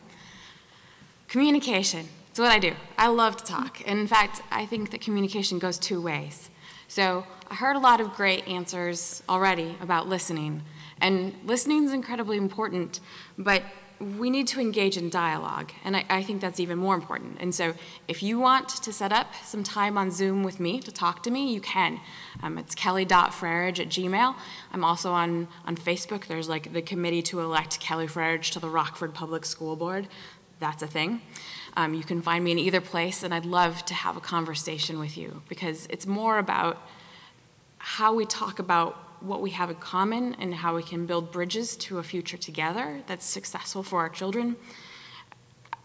[SPEAKER 3] Communication. It's what I do. I love to talk. And in fact, I think that communication goes two ways. So I heard a lot of great answers already about listening. And listening is incredibly important, but we need to engage in dialogue, and I think that's even more important. And so if you want to set up some time on Zoom with me to talk to me, you can. It's kelly.freridge@gmail. I'm also on Facebook. There's like the committee to elect Kelly Freridge to the Rockford Public School Board. That's a thing. You can find me in either place, and I'd love to have a conversation with you, because it's more about how we talk about what we have in common and how we can build bridges to a future together that's successful for our children.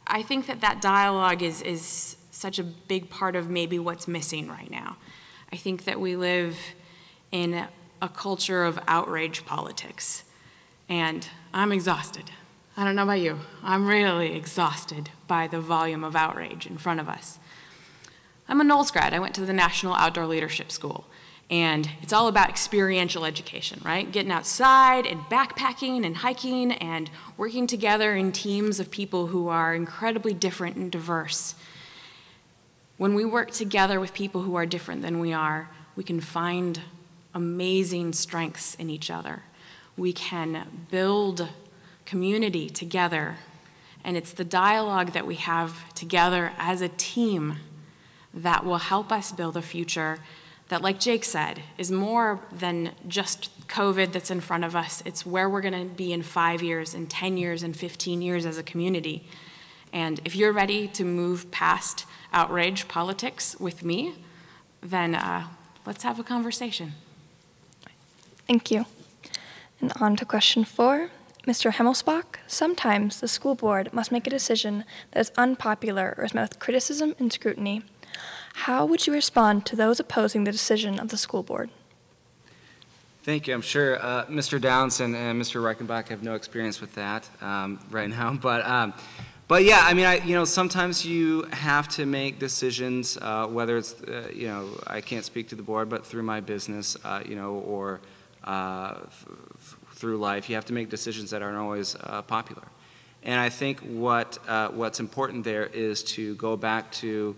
[SPEAKER 3] I think that dialogue is such a big part of maybe what's missing right now. I think that we live in a culture of outrage politics, and I'm exhausted. I don't know about you. I'm really exhausted by the volume of outrage in front of us. I'm a Knowles grad. I went to the National Outdoor Leadership School. And it's all about experiential education, right? Getting outside and backpacking and hiking and working together in teams of people who are incredibly different and diverse. When we work together with people who are different than we are, we can find amazing strengths in each other. We can build community together. And it's the dialogue that we have together as a team that will help us build a future that, like Jake said, is more than just COVID that's in front of us. It's where we're going to be in 5 years, and 10 years, and 15 years as a community. And if you're ready to move past outrage politics with me, then let's have a conversation.
[SPEAKER 8] Thank you. And on to question 4. Mr. HIMMELSPACH, sometimes the school board must make a decision that is unpopular or is met with criticism and scrutiny. How would you respond to those opposing the decision of the school board?
[SPEAKER 5] Thank you. I'm sure Mr. Downs and Mr. Reichenbach have no experience with that right now, but yeah, I mean, sometimes you have to make decisions, whether it's, I can't speak to the board, but through my business, or through life, you have to make decisions that aren't always popular. And I think what's important there is to go back to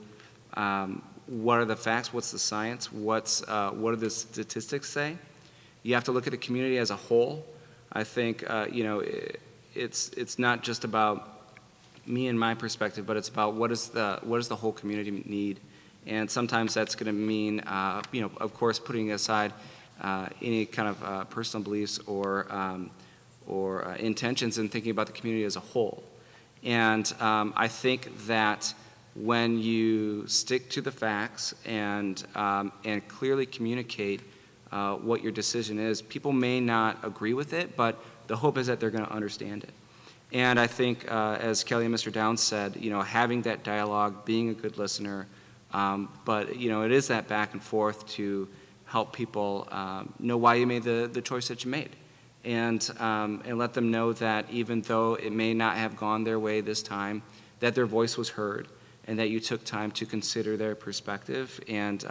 [SPEAKER 5] what are the facts, what's the science, what do the statistics say? You have to look at the community as a whole. I think it's not just about me and my perspective, but it's about what does the whole community need, and sometimes that's going to mean of course putting aside any kind of personal beliefs or intentions and thinking about the community as a whole. And I think that when you stick to the facts and clearly communicate what your decision is, people may not agree with it, but the hope is that they're going to understand it. And I think, as Kelly and Mr. Downs said, having that dialogue, being a good listener, but it is that back and forth to help people know why you made the choice that you made, and let them know that even though it may not have gone their way this time, that their voice was heard, and that you took time to consider their perspective, and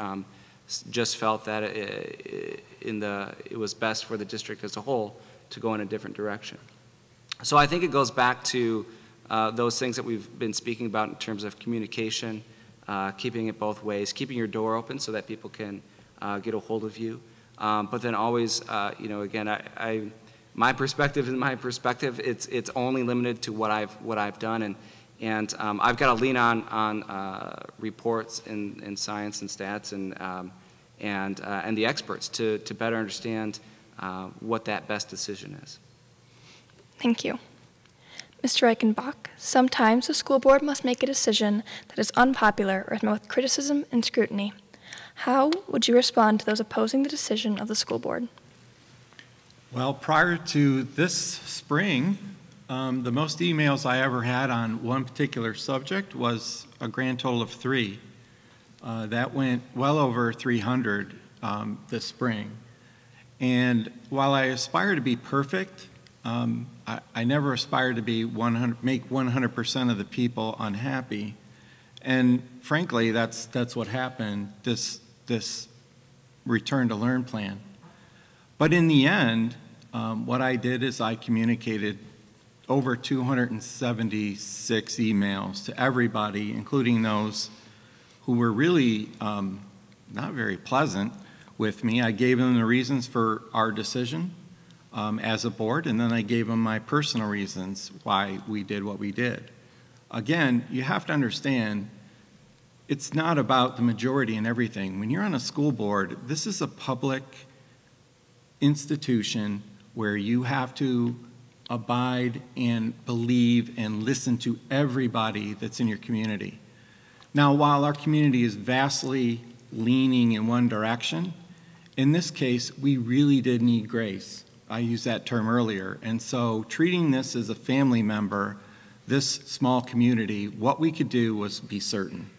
[SPEAKER 5] just felt that it was best for the district as a whole to go in a different direction. So I think it goes back to those things that we've been speaking about in terms of communication, keeping it both ways, keeping your door open so that people can get a hold of you, but then always, again, my perspective is my perspective. It's only limited to what I've done, and I've got to lean on reports and science and stats and the experts to better understand what that best decision is.
[SPEAKER 8] Thank you. Mr. Reichenbach, sometimes the school board must make a decision that is unpopular or is met with criticism and scrutiny. How would you respond to those opposing the decision of the school board?
[SPEAKER 6] Well, prior to this spring, the most emails I ever had on one particular subject was a grand total of 3. That went well over 300 this spring. And while I aspire to be perfect, I never aspire to be make 100% of the people unhappy. And frankly, that's what happened, this return to learn plan. But in the end, what I did is I communicated over 276 emails to everybody, including those who were really not very pleasant with me. I gave them the reasons for our decision. as a board, and then I gave them my personal reasons why we did what we did. Again, you have to understand, it's not about the majority and everything. When you're on a school board, this is a public institution where you have to abide and believe and listen to everybody that's in your community. Now, while our community is vastly leaning in one direction, in this case, we really did need grace. I used that term earlier. And so treating this as a family member, this small community, what we could do was be certain.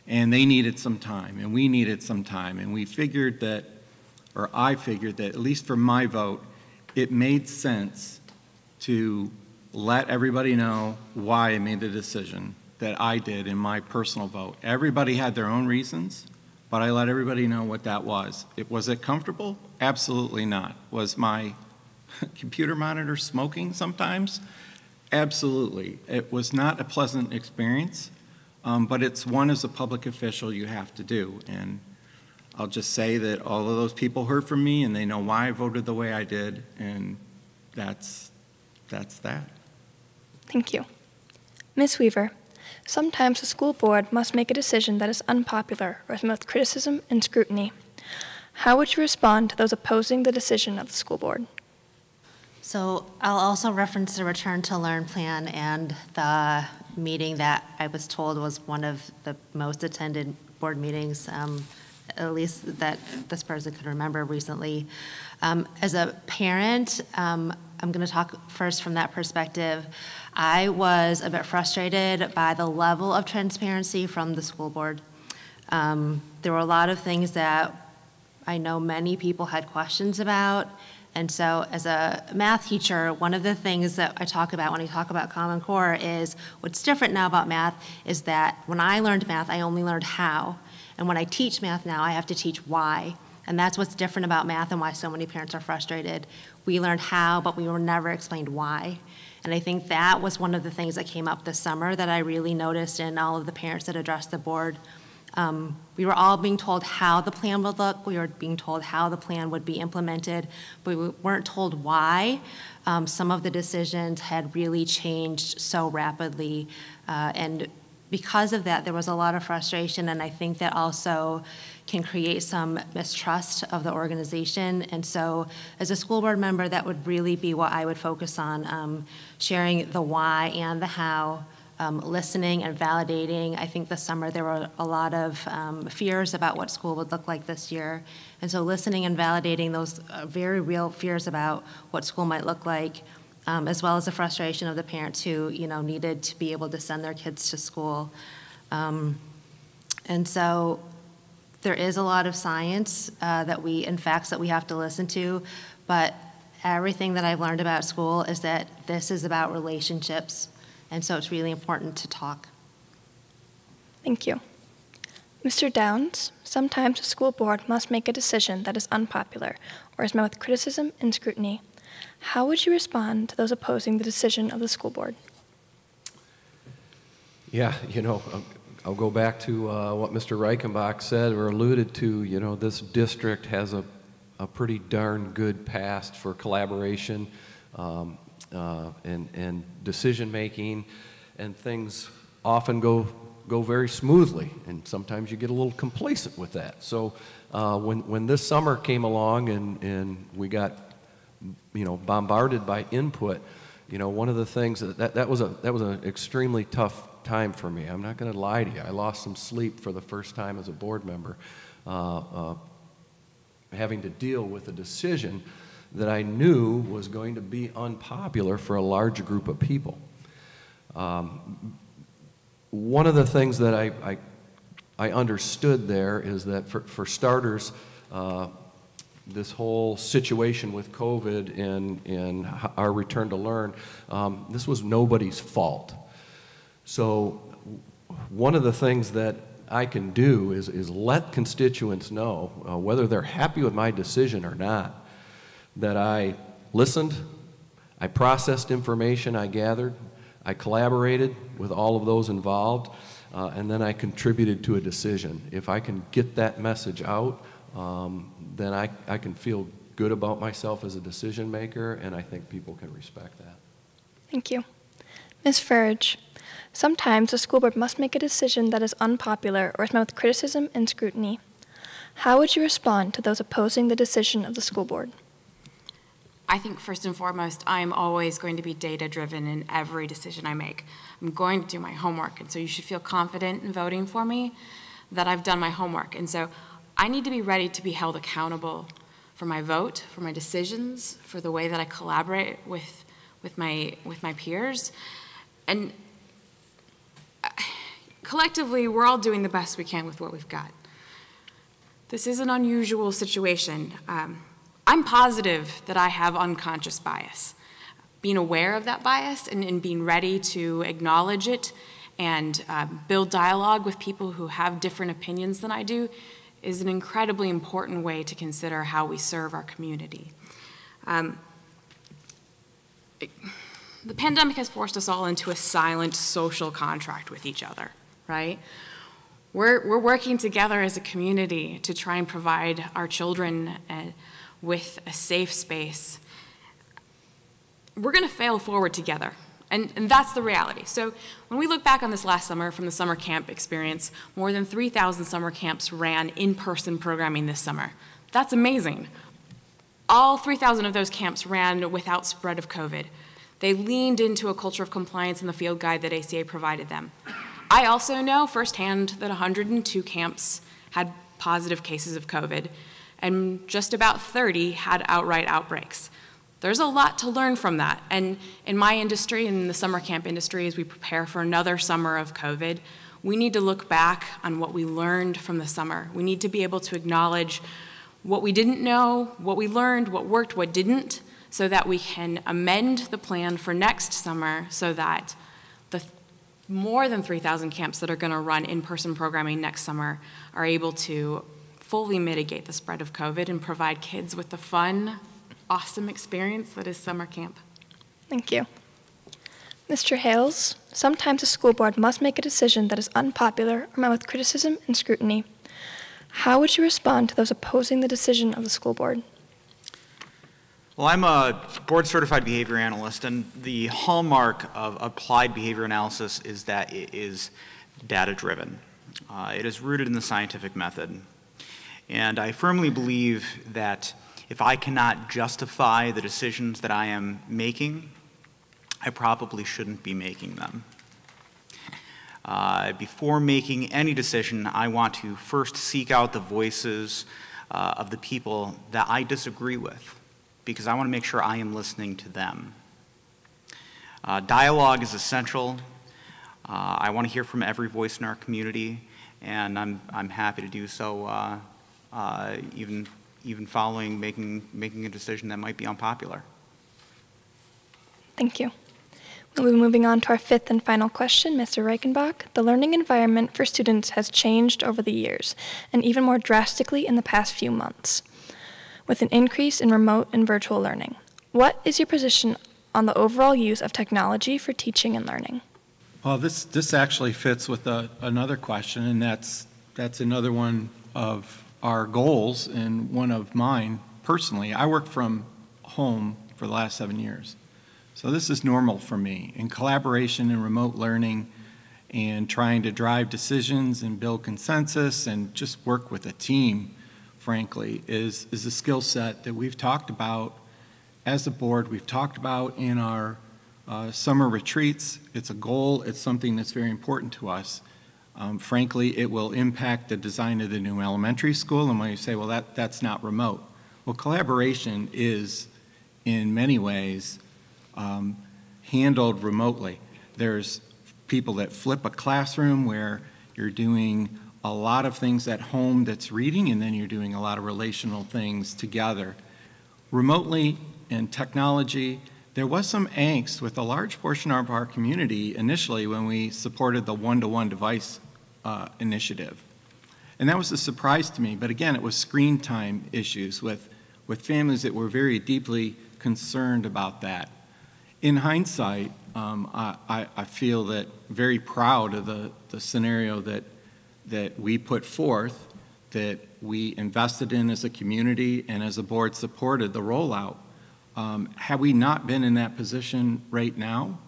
[SPEAKER 6] And they needed some time, and we needed some time. And we figured that, or I figured that, at least for my vote, it made sense to let everybody know why I made the decision that I did in my personal vote. Everybody had their own reasons, but I let everybody know what that was. Was it comfortable? Absolutely not. Was my computer monitor smoking sometimes? Absolutely. It was not a pleasant experience, but it's one as a public official you have to do. And I'll just say that all of those people heard from me and they know why I voted the way I did, and that's that.
[SPEAKER 8] Thank you. Ms. Weaver, sometimes the school board must make a decision that is unpopular or is met with criticism and scrutiny. How would you respond to those opposing the decision of the school board?
[SPEAKER 7] So I'll also reference the Return to Learn plan and the meeting that I was told was one of the most attended board meetings, at least that this person could remember recently. As a parent, I'm going to talk first from that perspective. I was a bit frustrated by the level of transparency from the school board. There were a lot of things that I know many people had questions about. And so as a math teacher, one of the things that I talk about when I talk about Common Core is what's different now about math is that when I learned math, I only learned how. And when I teach math now, I have to teach why. And that's what's different about math and why so many parents are frustrated. We learned how, but we were never explained why. And I think that was one of the things that came up this summer that I really noticed in all of the parents that addressed the board. We were all being told how the plan would look. We were being told how the plan would be implemented, but we weren't told why. Some of the decisions had really changed so rapidly. And because of that, there was a lot of frustration, and I think that also can create some mistrust of the organization. And so as a school board member, that would really be what I would focus on, sharing the why and the how, listening and validating. I think this summer there were a lot of fears about what school would look like this year. And so listening and validating those very real fears about what school might look like, as well as the frustration of the parents who, needed to be able to send their kids to school. And so there is a lot of science and facts that we have to listen to, but everything that I've learned about school is that this is about relationships. And so it's really important to talk.
[SPEAKER 8] Thank you. Mr. Downs, sometimes the school board must make a decision that is unpopular or is met with criticism and scrutiny. How would you respond to those opposing the decision of the school board?
[SPEAKER 2] Yeah, I'll go back to what Mr. REICHENBACH said or alluded to. This district has a pretty darn good past for collaboration and decision-making, and things often go very smoothly, and sometimes you get a little complacent with that. So when this summer came along and we got bombarded by input, one of the things that was an extremely tough time for me. I'm not going to lie to you. I lost some sleep for the first time as a board member, having to deal with a decision that I knew was going to be unpopular for a large group of people. One of the things that I understood there is that for starters, this whole situation with COVID and our return to learn, this was nobody's fault. So one of the things that I can do is let constituents know, whether they're happy with my decision or not, that I listened, I processed information I gathered, I collaborated with all of those involved, and then I contributed to a decision. If I can get that message out, then I can feel good about myself as a decision maker, and I think people can respect that.
[SPEAKER 8] Thank you. Ms. FRERIDGE, sometimes the school board must make a decision that is unpopular or is met with criticism and scrutiny. How would you respond to those opposing the decision of the school board?
[SPEAKER 3] I think first and foremost, I'm always going to be data-driven in every decision I make. I'm going to do my homework, and so you should feel confident in voting for me that I've done my homework. And so I need to be ready to be held accountable for my vote, for my decisions, for the way that I collaborate with my peers. And collectively, we're all doing the best we can with what we've got. This is an unusual situation. I'm positive that I have unconscious bias. Being aware of that bias and being ready to acknowledge it and build dialogue with people who have different opinions than I do is an incredibly important way to consider how we serve our community. The pandemic has forced us all into a silent social contract with each other, right? We're working together as a community to try and provide our children with a safe space. We're going to fail forward together, and that's the reality. So when we look back on this last summer from the summer camp experience, more than 3,000 summer camps ran in-person programming this summer. That's amazing. All 3,000 of those camps ran without spread of COVID. They leaned into a culture of compliance in the field guide that ACA provided them. I also know firsthand that 102 camps had positive cases of COVID, and just about 30 had outright outbreaks. There's a lot to learn from that. And in my industry, in the summer camp industry, as we prepare for another summer of COVID, we need to look back on what we learned from the summer. We need to be able to acknowledge what we didn't know, what we learned, what worked, what didn't, so that we can amend the plan for next summer so that the more than 3,000 camps that are going to run in-person programming next summer are able to fully mitigate the spread of COVID and provide kids with the fun, awesome experience that is summer camp.
[SPEAKER 8] Thank you. Mr. Hales, sometimes a school board must make a decision that is unpopular or met with criticism and scrutiny. How would you respond to those opposing the decision of the school board?
[SPEAKER 4] Well, I'm a board-certified behavior analyst, and the hallmark of applied behavior analysis is that it is data-driven. It is rooted in the scientific method. And I firmly believe that if I cannot justify the decisions that I am making, I probably shouldn't be making them. Before making any decision, I want to first seek out the voices of the people that I disagree with, because I want to make sure I am listening to them. Dialogue is essential. I want to hear from every voice in our community, and I'm happy to do so, even following making a decision that might be unpopular.
[SPEAKER 8] Thank you. We'll be moving on to our fifth and final question, Mr. REICHENBACH. The learning environment for students has changed over the years, and even more drastically in the past few months, with an increase in remote and virtual learning. What is your position on the overall use of technology for teaching and learning?
[SPEAKER 6] Well, this actually fits with another question, and that's another one of our goals and one of mine personally. I work from home for the last 7 years. So this is normal for me. In collaboration and remote learning and trying to drive decisions and build consensus and just work with a team, frankly, is a skill set that we've talked about as a board. We've talked about in our summer retreats. It's a goal. It's something that's very important to us. Frankly, it will impact the design of the new elementary school. And when you say, well, that's not remote. Well, collaboration is, in many ways, handled remotely. There's people that flip a classroom where you're doing a lot of things at home that's reading, and then you're doing a lot of relational things together. Remotely and technology, there was some angst with a large portion of our community initially when we supported the one-to-one device initiative. And that was a surprise to me, but again, it was screen time issues with families that were very deeply concerned about that. In hindsight, I feel that very proud of the scenario that we put forth that we invested in as a community and as a board supported the rollout. Had we not been in that position right now,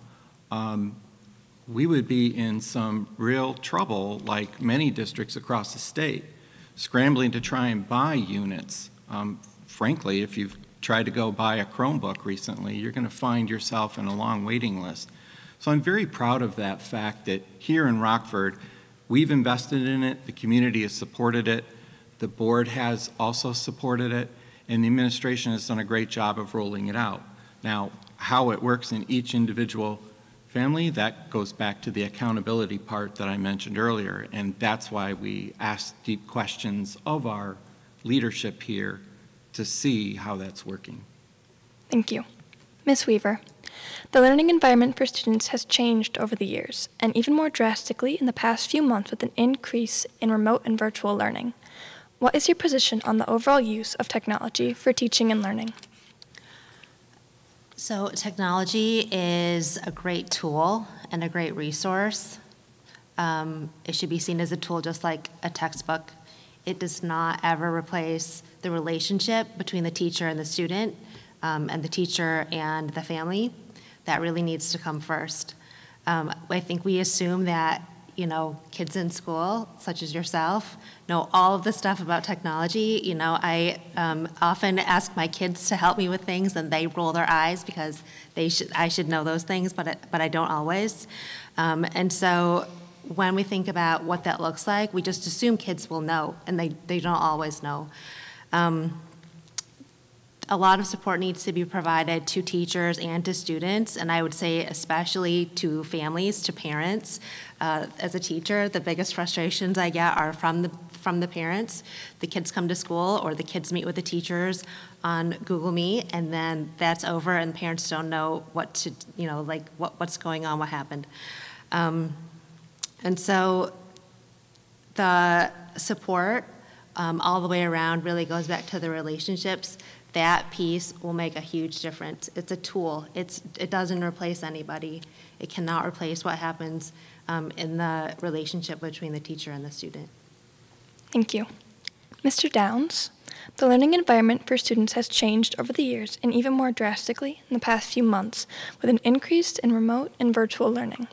[SPEAKER 6] we would be in some real trouble, like many districts across the state, scrambling to try and buy units. Frankly, if you've tried to go buy a Chromebook recently, you're going to find yourself in a long waiting list. So I'm very proud of that fact that here in Rockford, we've invested in it, the community has supported it, the board has also supported it, and the administration has done a great job of rolling it out. Now, how it works in each individual family, that goes back to the accountability part that I mentioned earlier, and that's why we ask deep questions of our leadership here to see how that's working.
[SPEAKER 8] Thank you. Ms. Weaver, the learning environment for students has changed over the years, and even more drastically in the past few months with an increase in remote and virtual learning. What is your position on the overall use of technology for teaching and learning?
[SPEAKER 7] So technology is a great tool and a great resource. It should be seen as a tool just like a textbook. It does not ever replace the relationship between the teacher and the student, and the teacher and the family. That really needs to come first. I think we assume that, you know, kids in school, such as yourself, know all of the stuff about technology. You know, I often ask my kids to help me with things, and they roll their eyes because I should know those things, but I don't always. And so when we think about what that looks like, we just assume kids will know, and they don't always know. A lot of support needs to be provided to teachers and to students, and I would say especially to families, to parents. As a teacher, the biggest frustrations I get are from the parents. The kids come to school, or the kids meet with the teachers on Google Meet, and then that's over, and parents don't know what to, you know, like what's going on, what happened. And so the support all the way around really goes back to the relationships. That piece will make a huge difference. It's a tool. It doesn't replace anybody. It cannot replace what happens in the relationship between the teacher and the student.
[SPEAKER 8] Thank you. Mr. Downs, the learning environment for students has changed over the years and even more drastically in the past few months with an increase in remote and virtual learning.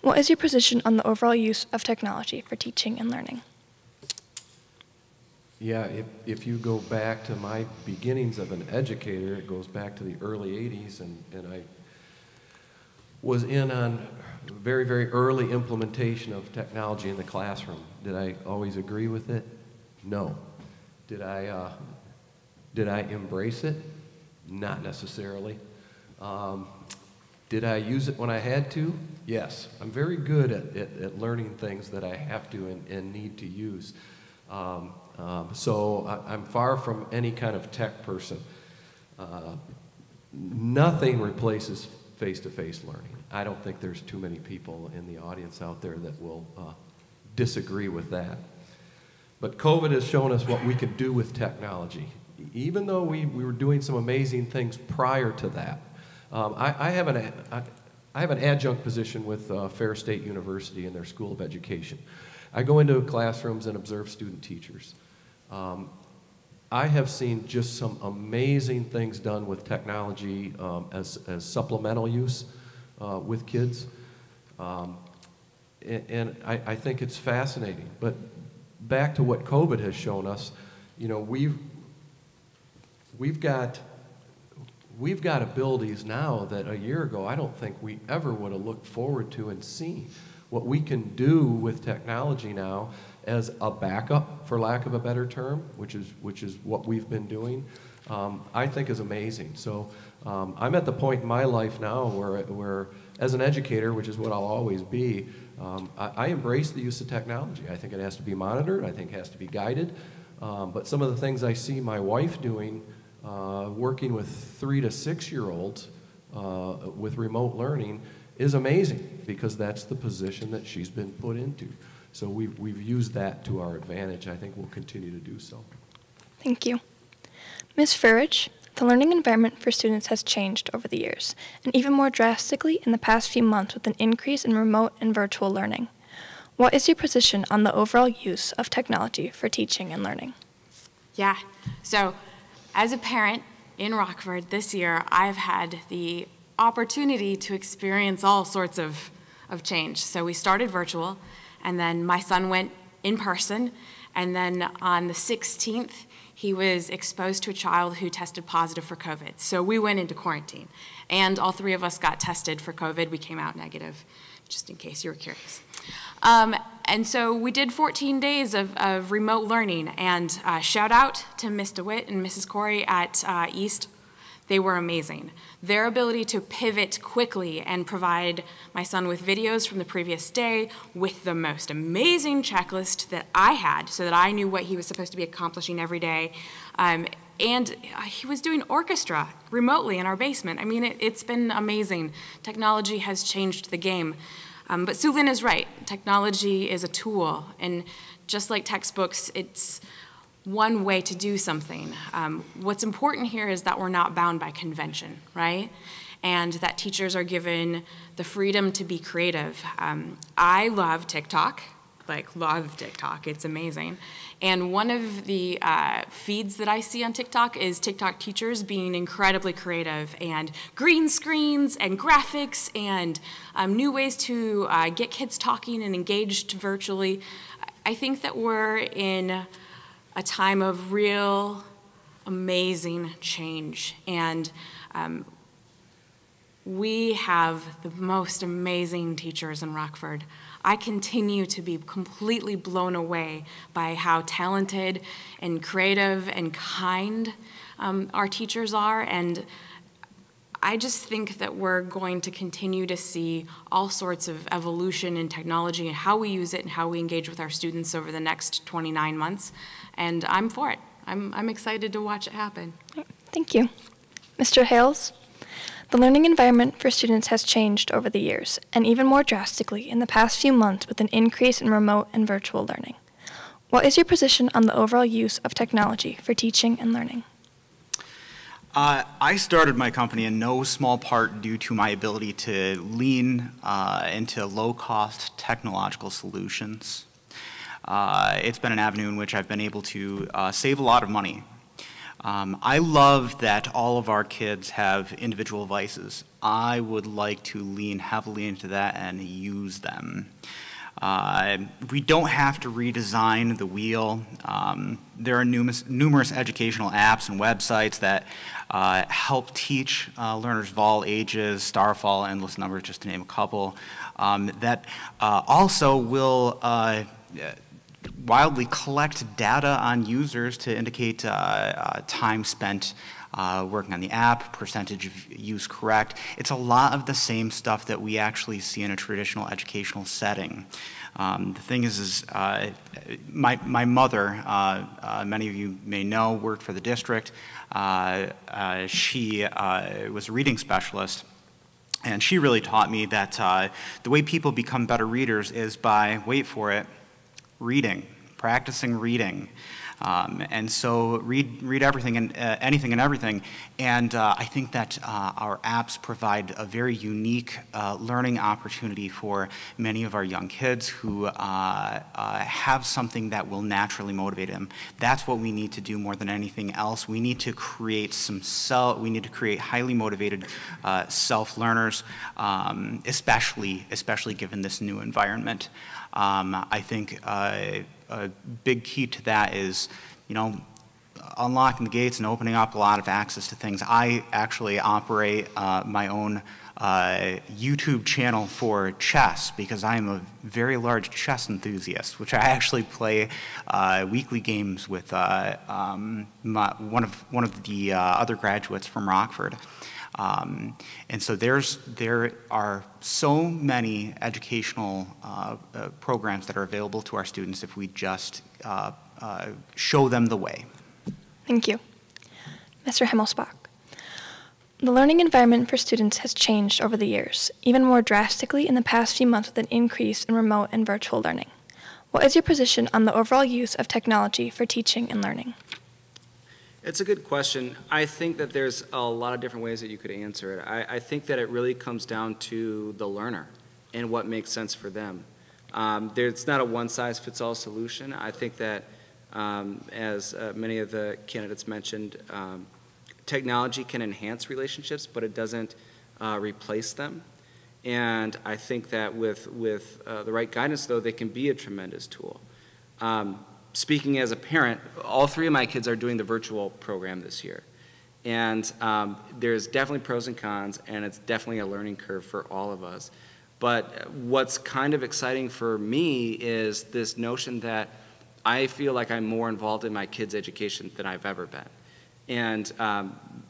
[SPEAKER 8] What is your position on the overall use of technology for teaching and learning?
[SPEAKER 2] Yeah, if you go back to my beginnings of an educator, it goes back to the early 80s, and I was in on very, very early implementation of technology in the classroom. Did I always agree with it? No. Did I embrace it? Not necessarily. Did I use it when I had to? Yes. I'm very good at learning things that I have to and need to use. So I'm far from any kind of tech person. Nothing replaces face-to-face learning. I don't think there's too many people in the audience out there that will disagree with that. But COVID has shown us what we can do with technology. Even though we were doing some amazing things prior to that. I have an adjunct position with Fair State University in their School of Education. I go into classrooms and observe student teachers. I have seen just some amazing things done with technology as supplemental use with kids. And I think it's fascinating. But back to what COVID has shown us, you know, we've got abilities now that a year ago I don't think we ever would have looked forward to and seen. What we can do with technology now as a backup, for lack of a better term, which is what we've been doing, I think is amazing. So I'm at the point in my life now where as an educator, which is what I'll always be, I embrace the use of technology. I think it has to be monitored. I think it has to be guided. But some of the things I see my wife doing, working with 3 to 6 year olds with remote learning, is amazing, because that's the position that she's been put into. So we've used that to our advantage. I think we'll continue to do so.
[SPEAKER 8] Thank you. Ms. FRERIDGE, the learning environment for students has changed over the years, and even more drastically in the past few months with an increase in remote and virtual learning. What is your position on the overall use of technology for teaching and learning?
[SPEAKER 3] Yeah, so as a parent in Rockford this year, I've had the opportunity to experience all sorts of change. So we started virtual, and then my son went in person, and then on the 16th, he was exposed to a child who tested positive for COVID. So we went into quarantine, and all three of us got tested for COVID. We came out negative, just in case you were curious. And so we did 14 days of remote learning, and shout out to Ms. DeWitt and Mrs. Corey at East. They were amazing. Their ability to pivot quickly and provide my son with videos from the previous day with the most amazing checklist that I had so that I knew what he was supposed to be accomplishing every day. And he was doing orchestra remotely in our basement. I mean, it's been amazing. Technology has changed the game. But SULYN is right. Technology is a tool, and just like textbooks, it's one way to do something. What's important here is that we're not bound by convention, right? And that teachers are given the freedom to be creative. I love TikTok, love TikTok, it's amazing. And one of the feeds that I see on TikTok is TikTok teachers being incredibly creative, and green screens and graphics and new ways to get kids talking and engaged virtually. I think that we're in a time of real amazing change, and we have the most amazing teachers in Rockford. I continue to be completely blown away by how talented and creative and kind our teachers are, and I just think that we're going to continue to see all sorts of evolution in technology and how we use it and how we engage with our students over the next 29 months, and I'm for it. I'm excited to watch it happen.
[SPEAKER 8] Thank you. Mr. Hales? The learning environment for students has changed over the years, and even more drastically in the past few months with an increase in remote and virtual learning. What is your position on the overall use of technology for teaching and learning?
[SPEAKER 4] I started my company in no small part due to my ability to lean into low-cost technological solutions. It's been an avenue in which I've been able to save a lot of money. I love that all of our kids have individual devices. I would like to lean heavily into that and use them. We don't have to redesign the wheel. There are numerous educational apps and websites that help teach learners of all ages, Starfall, Endless Numbers, just to name a couple, that also will wildly collect data on users to indicate time spent working on the app, percentage of use correct. It's a lot of the same stuff that we actually see in a traditional educational setting. The thing is my mother, many of you may know, worked for the district. She was a reading specialist. And she really taught me that the way people become better readers is by, wait for it, reading, practicing reading. And so read everything and anything and everything. And I think that our apps provide a very unique learning opportunity for many of our young kids who have something that will naturally motivate them. That's what we need to do more than anything else. We need to create we need to create highly motivated self-learners, especially given this new environment. I think a big key to that is, unlocking the gates and opening up a lot of access to things. I actually operate my own YouTube channel for chess because I am a very large chess enthusiast, which I actually play weekly games with one of the other graduates from Rockford. And so there are so many educational programs that are available to our students if we just show them the way.
[SPEAKER 8] Thank you. Mr. HIMMELSPACH. The learning environment for students has changed over the years, even more drastically in the past few months with an increase in remote and virtual learning. What is your position on the overall use of technology for teaching and learning?
[SPEAKER 5] It's a good question. I think that there's a lot of different ways that you could answer it. I think that it really comes down to the learner and what makes sense for them. There's not a one-size-fits-all solution. I think that, as many of the candidates mentioned, technology can enhance relationships, but it doesn't replace them. And I think that with the right guidance, though, they can be a tremendous tool. Speaking as a parent, all 3 of my kids are doing the virtual program this year. And there's definitely pros and cons, and it's definitely a learning curve for all of us. But what's kind of exciting for me is this notion that I feel like I'm more involved in my kids' education than I've ever been. And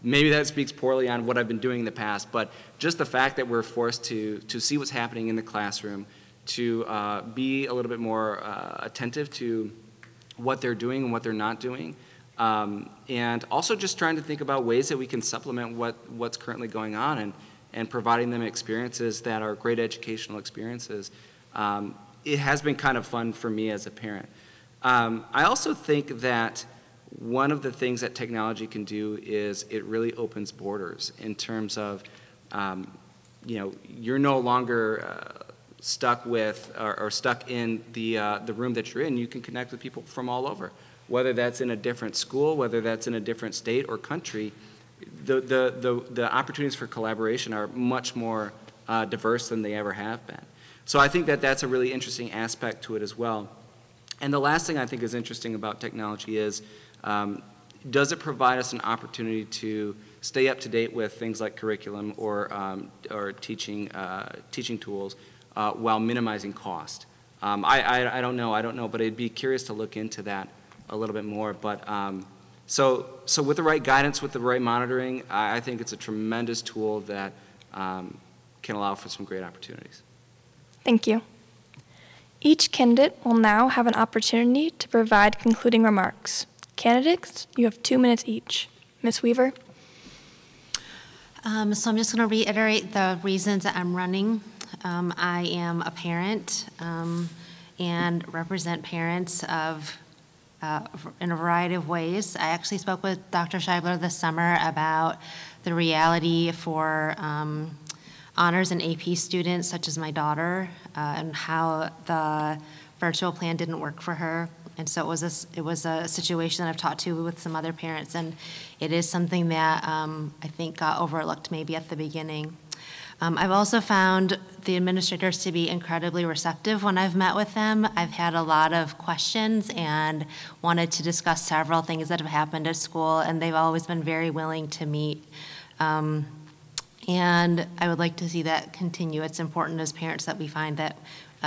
[SPEAKER 5] maybe that speaks poorly on what I've been doing in the past, but just the fact that we're forced to see what's happening in the classroom, to be a little bit more attentive to what they're doing and what they're not doing, and also just trying to think about ways that we can supplement what's currently going on and providing them experiences that are great educational experiences. It has been kind of fun for me as a parent. I also think that one of the things that technology can do is it really opens borders in terms of, you know, you're no longer stuck with or stuck in the room that you're in. You can connect with people from all over, whether that's in a different school, whether that's in a different state or country. The opportunities for collaboration are much more diverse than they ever have been. So I think that that's a really interesting aspect to it as well. And the last thing I think is interesting about technology is, does it provide us an opportunity to stay up to date with things like curriculum or teaching tools while minimizing cost? I don't know, but I'd be curious to look into that a little bit more. But so with the right guidance, with the right monitoring, I think it's a tremendous tool that can allow for some great opportunities.
[SPEAKER 8] Thank you. Each candidate will now have an opportunity to provide concluding remarks. Candidates, you have 2 minutes each. Ms. Weaver?
[SPEAKER 7] So I'm just going to reiterate the reasons that I'm running. I am a parent and represent parents in a variety of ways. I actually spoke with Dr. Scheibler this summer about the reality for honors and AP students, such as my daughter, and how the virtual plan didn't work for her. And so it was a situation that I've talked to with some other parents, and it is something that I think got overlooked maybe at the beginning. I've also found the administrators to be incredibly receptive when I've met with them. I've had a lot of questions and wanted to discuss several things that have happened at school, and they've always been very willing to meet. And I would like to see that continue. It's important as parents that we find that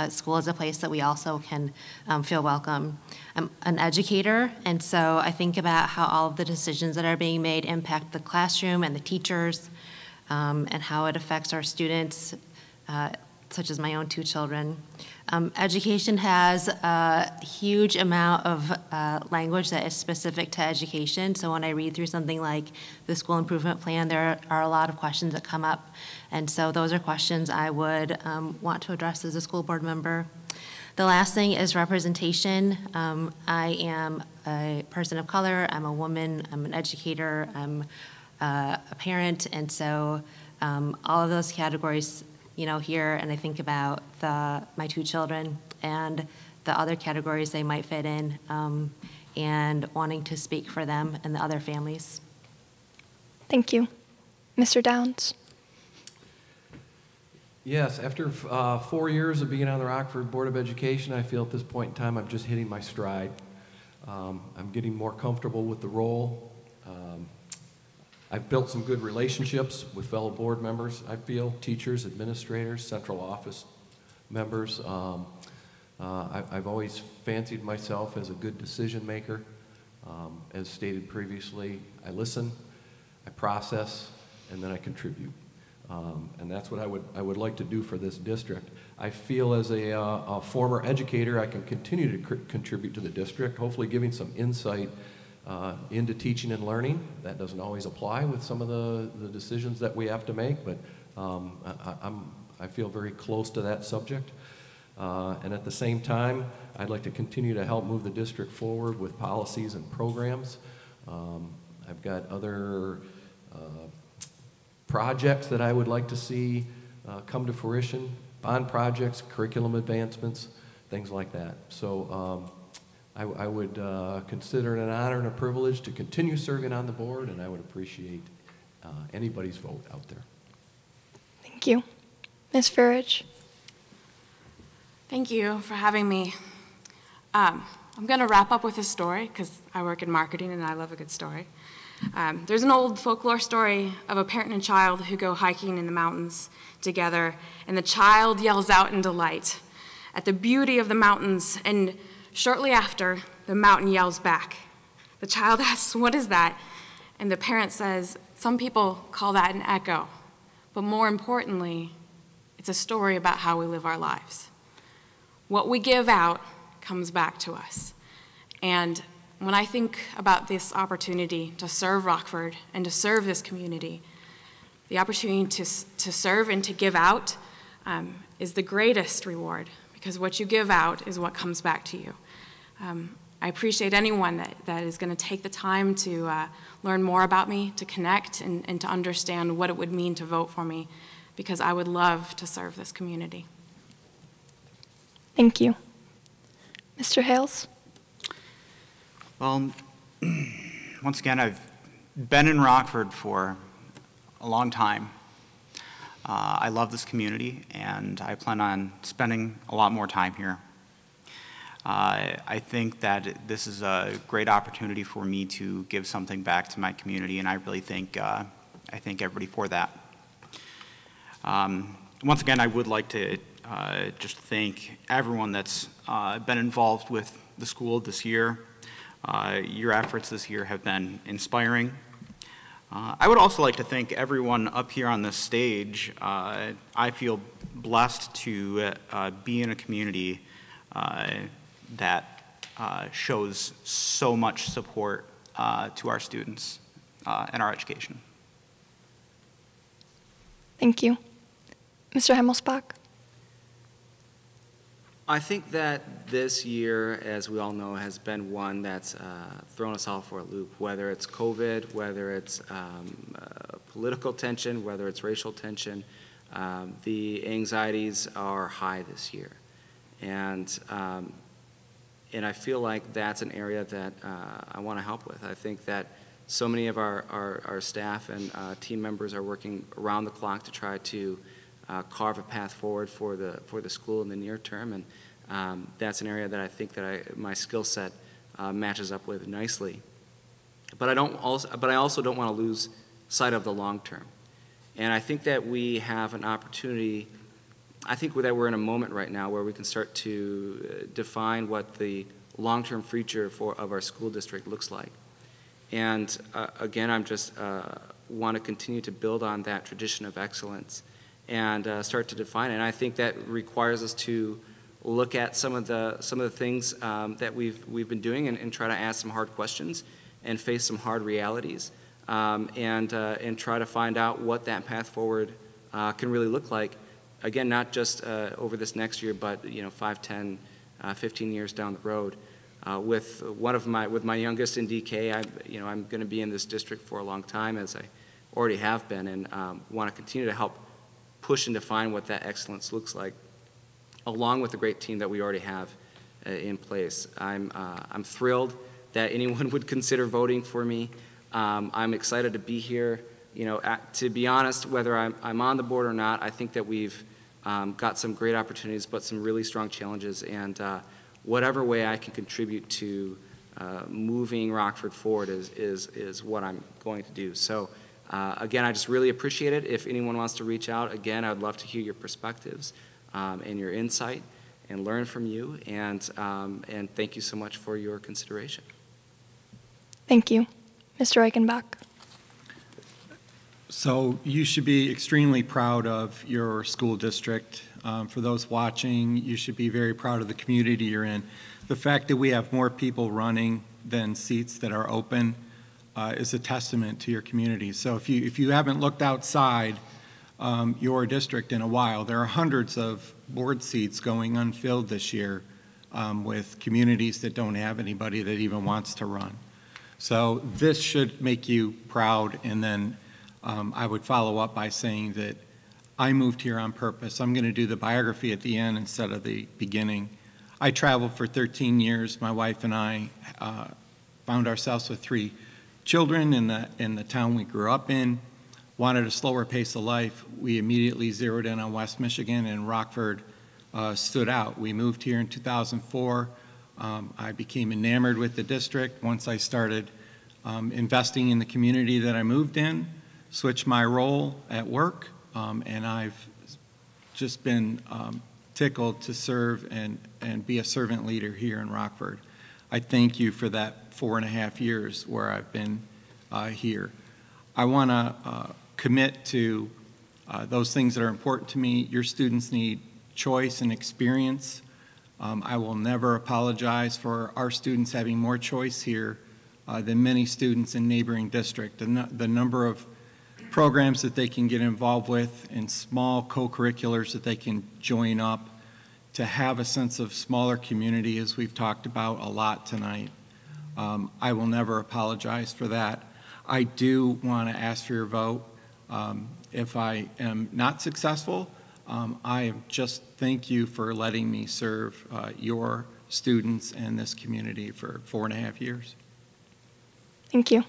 [SPEAKER 7] school is a place that we also can feel welcome. I'm an educator, and so I think about how all of the decisions that are being made impact the classroom and the teachers, and how it affects our students, such as my own 2 children. Education has a huge amount of language that is specific to education. So when I read through something like the school improvement plan, there are a lot of questions that come up. And so those are questions I would want to address as a school board member. The last thing is representation. I am a person of color, I'm a woman, I'm an educator, I'm a parent, and so all of those categories, you know, here, and I think about my 2 children and the other categories they might fit in, and wanting to speak for them and the other families.
[SPEAKER 8] Thank you. Mr. Downs?
[SPEAKER 2] Yes, after 4 years of being on the Rockford Board of Education, I feel at this point in time I'm just hitting my stride. I'm getting more comfortable with the role. I've built some good relationships with fellow board members, I feel, teachers, administrators, central office members. I've always fancied myself as a good decision maker. As stated previously, I listen, I process, and then I contribute. And that's what I would like to do for this district. I feel as a former educator, I can continue to contribute to the district, hopefully giving some insight into teaching and learning. That doesn't always apply with some of the decisions that we have to make, but I feel very close to that subject. And at the same time, I'd like to continue to help move the district forward with policies and programs. I've got other projects that I would like to see come to fruition, bond projects, curriculum advancements, things like that. So I would consider it an honor and a privilege to continue serving on the board, and I would appreciate anybody's vote out there.
[SPEAKER 8] Thank you. Ms. FRERIDGE.
[SPEAKER 3] Thank you for having me. I'm going to wrap up with a story because I work in marketing and I love a good story. There's an old folklore story of a parent and child who go hiking in the mountains together, and the child yells out in delight at the beauty of the mountains, and shortly after, the mountain yells back. The child asks, "What is that?" And the parent says, "Some people call that an echo, but more importantly, it's a story about how we live our lives. What we give out comes back to us." And when I think about this opportunity to serve Rockford and to serve this community, the opportunity to serve and to give out is the greatest reward, because what you give out is what comes back to you. I appreciate anyone that is going to take the time to learn more about me, to connect, and to understand what it would mean to vote for me, because I would love to serve this community.
[SPEAKER 8] Thank you. Mr. Hales?
[SPEAKER 4] Well, once again, I've been in Rockford for a long time. I love this community, and I plan on spending a lot more time here. I think that this is a great opportunity for me to give something back to my community, and I really thank everybody for that. Once again, I would like to just thank everyone that's been involved with the school this year. Your efforts this year have been inspiring. I would also like to thank everyone up here on this stage. I feel blessed to be in a community that shows so much support to our students and our education.
[SPEAKER 8] Thank you. Mr. HIMMELSPACH?
[SPEAKER 5] I think that this year, as we all know, has been one that's thrown us all for a loop, whether it's COVID, whether it's political tension, whether it's racial tension. The anxieties are high this year. And I feel like that's an area that I want to help with. I think that so many of our staff and team members are working around the clock to try to carve a path forward for the school in the near term, and that's an area that I think that my skill set matches up with nicely. But I also don't want to lose sight of the long term, and I think that we have an opportunity. I think that we're in a moment right now where we can start to define what the long-term future of our school district looks like. And again, I'm just want to continue to build on that tradition of excellence and start to define it. And I think that requires us to look at some of the things that we've been doing and try to ask some hard questions and face some hard realities and try to find out what that path forward can really look like. Again, not just over this next year, but 5, 10, 15 years down the road. With my youngest in DK, I'm going to be in this district for a long time, as I already have been, and want to continue to help push and define what that excellence looks like, along with the great team that we already have in place. I'm thrilled that anyone would consider voting for me. I'm excited to be here. To be honest, whether I'm on the board or not, I think that we've got some great opportunities, but some really strong challenges, and whatever way I can contribute to moving Rockford forward is what I'm going to do. So again, I just really appreciate it. If anyone wants to reach out, again, I'd love to hear your perspectives and your insight and learn from you, and thank you so much for your consideration.
[SPEAKER 8] Thank you. Mr. Reichenbach?
[SPEAKER 6] So you should be extremely proud of your school district. For those watching, you should be very proud of the community you're in. The fact that we have more people running than seats that are open is a testament to your community. So if you haven't looked outside your district in a while, there are hundreds of board seats going unfilled this year with communities that don't have anybody that even wants to run. So this should make you proud, and then I would follow up by saying that I moved here on purpose. I'm going to do the biography at the end instead of the beginning. I traveled for 13 years. My wife and I found ourselves with 3 children in the town we grew up in. Wanted a slower pace of life. We immediately zeroed in on West Michigan, and Rockford stood out. We moved here in 2004. I became enamored with the district once I started investing in the community that I moved in, switched my role at work, and I've just been tickled to serve and be a servant leader here in Rockford. I thank you for that 4.5 years where I've been here. I want to commit to those things that are important to me. Your students need choice and experience. I will never apologize for our students having more choice here than many students in neighboring districts. The number of programs that they can get involved with and small co-curriculars that they can join up to have a sense of smaller community, as we've talked about a lot tonight. I will never apologize for that. I do want to ask for your vote. If I am not successful, I just thank you for letting me serve your students and this community for 4.5 years.
[SPEAKER 8] Thank you.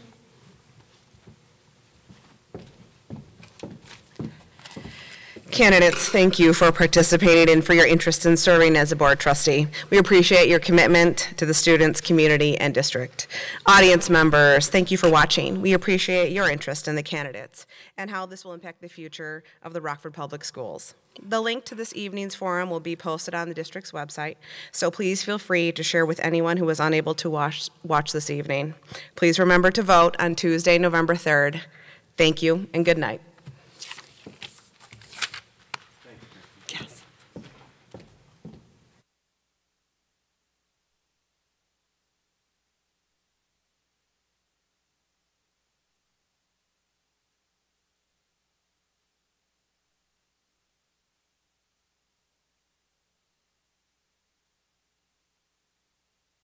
[SPEAKER 1] Candidates, thank you for participating and for your interest in serving as a board trustee. We appreciate your commitment to the students, community, and district. Audience members, thank you for watching. We appreciate your interest in the candidates and how this will impact the future of the Rockford Public Schools. The link to this evening's forum will be posted on the district's website, so please feel free to share with anyone who was unable to watch this evening. Please remember to vote on Tuesday, November 3rd. Thank you and good night.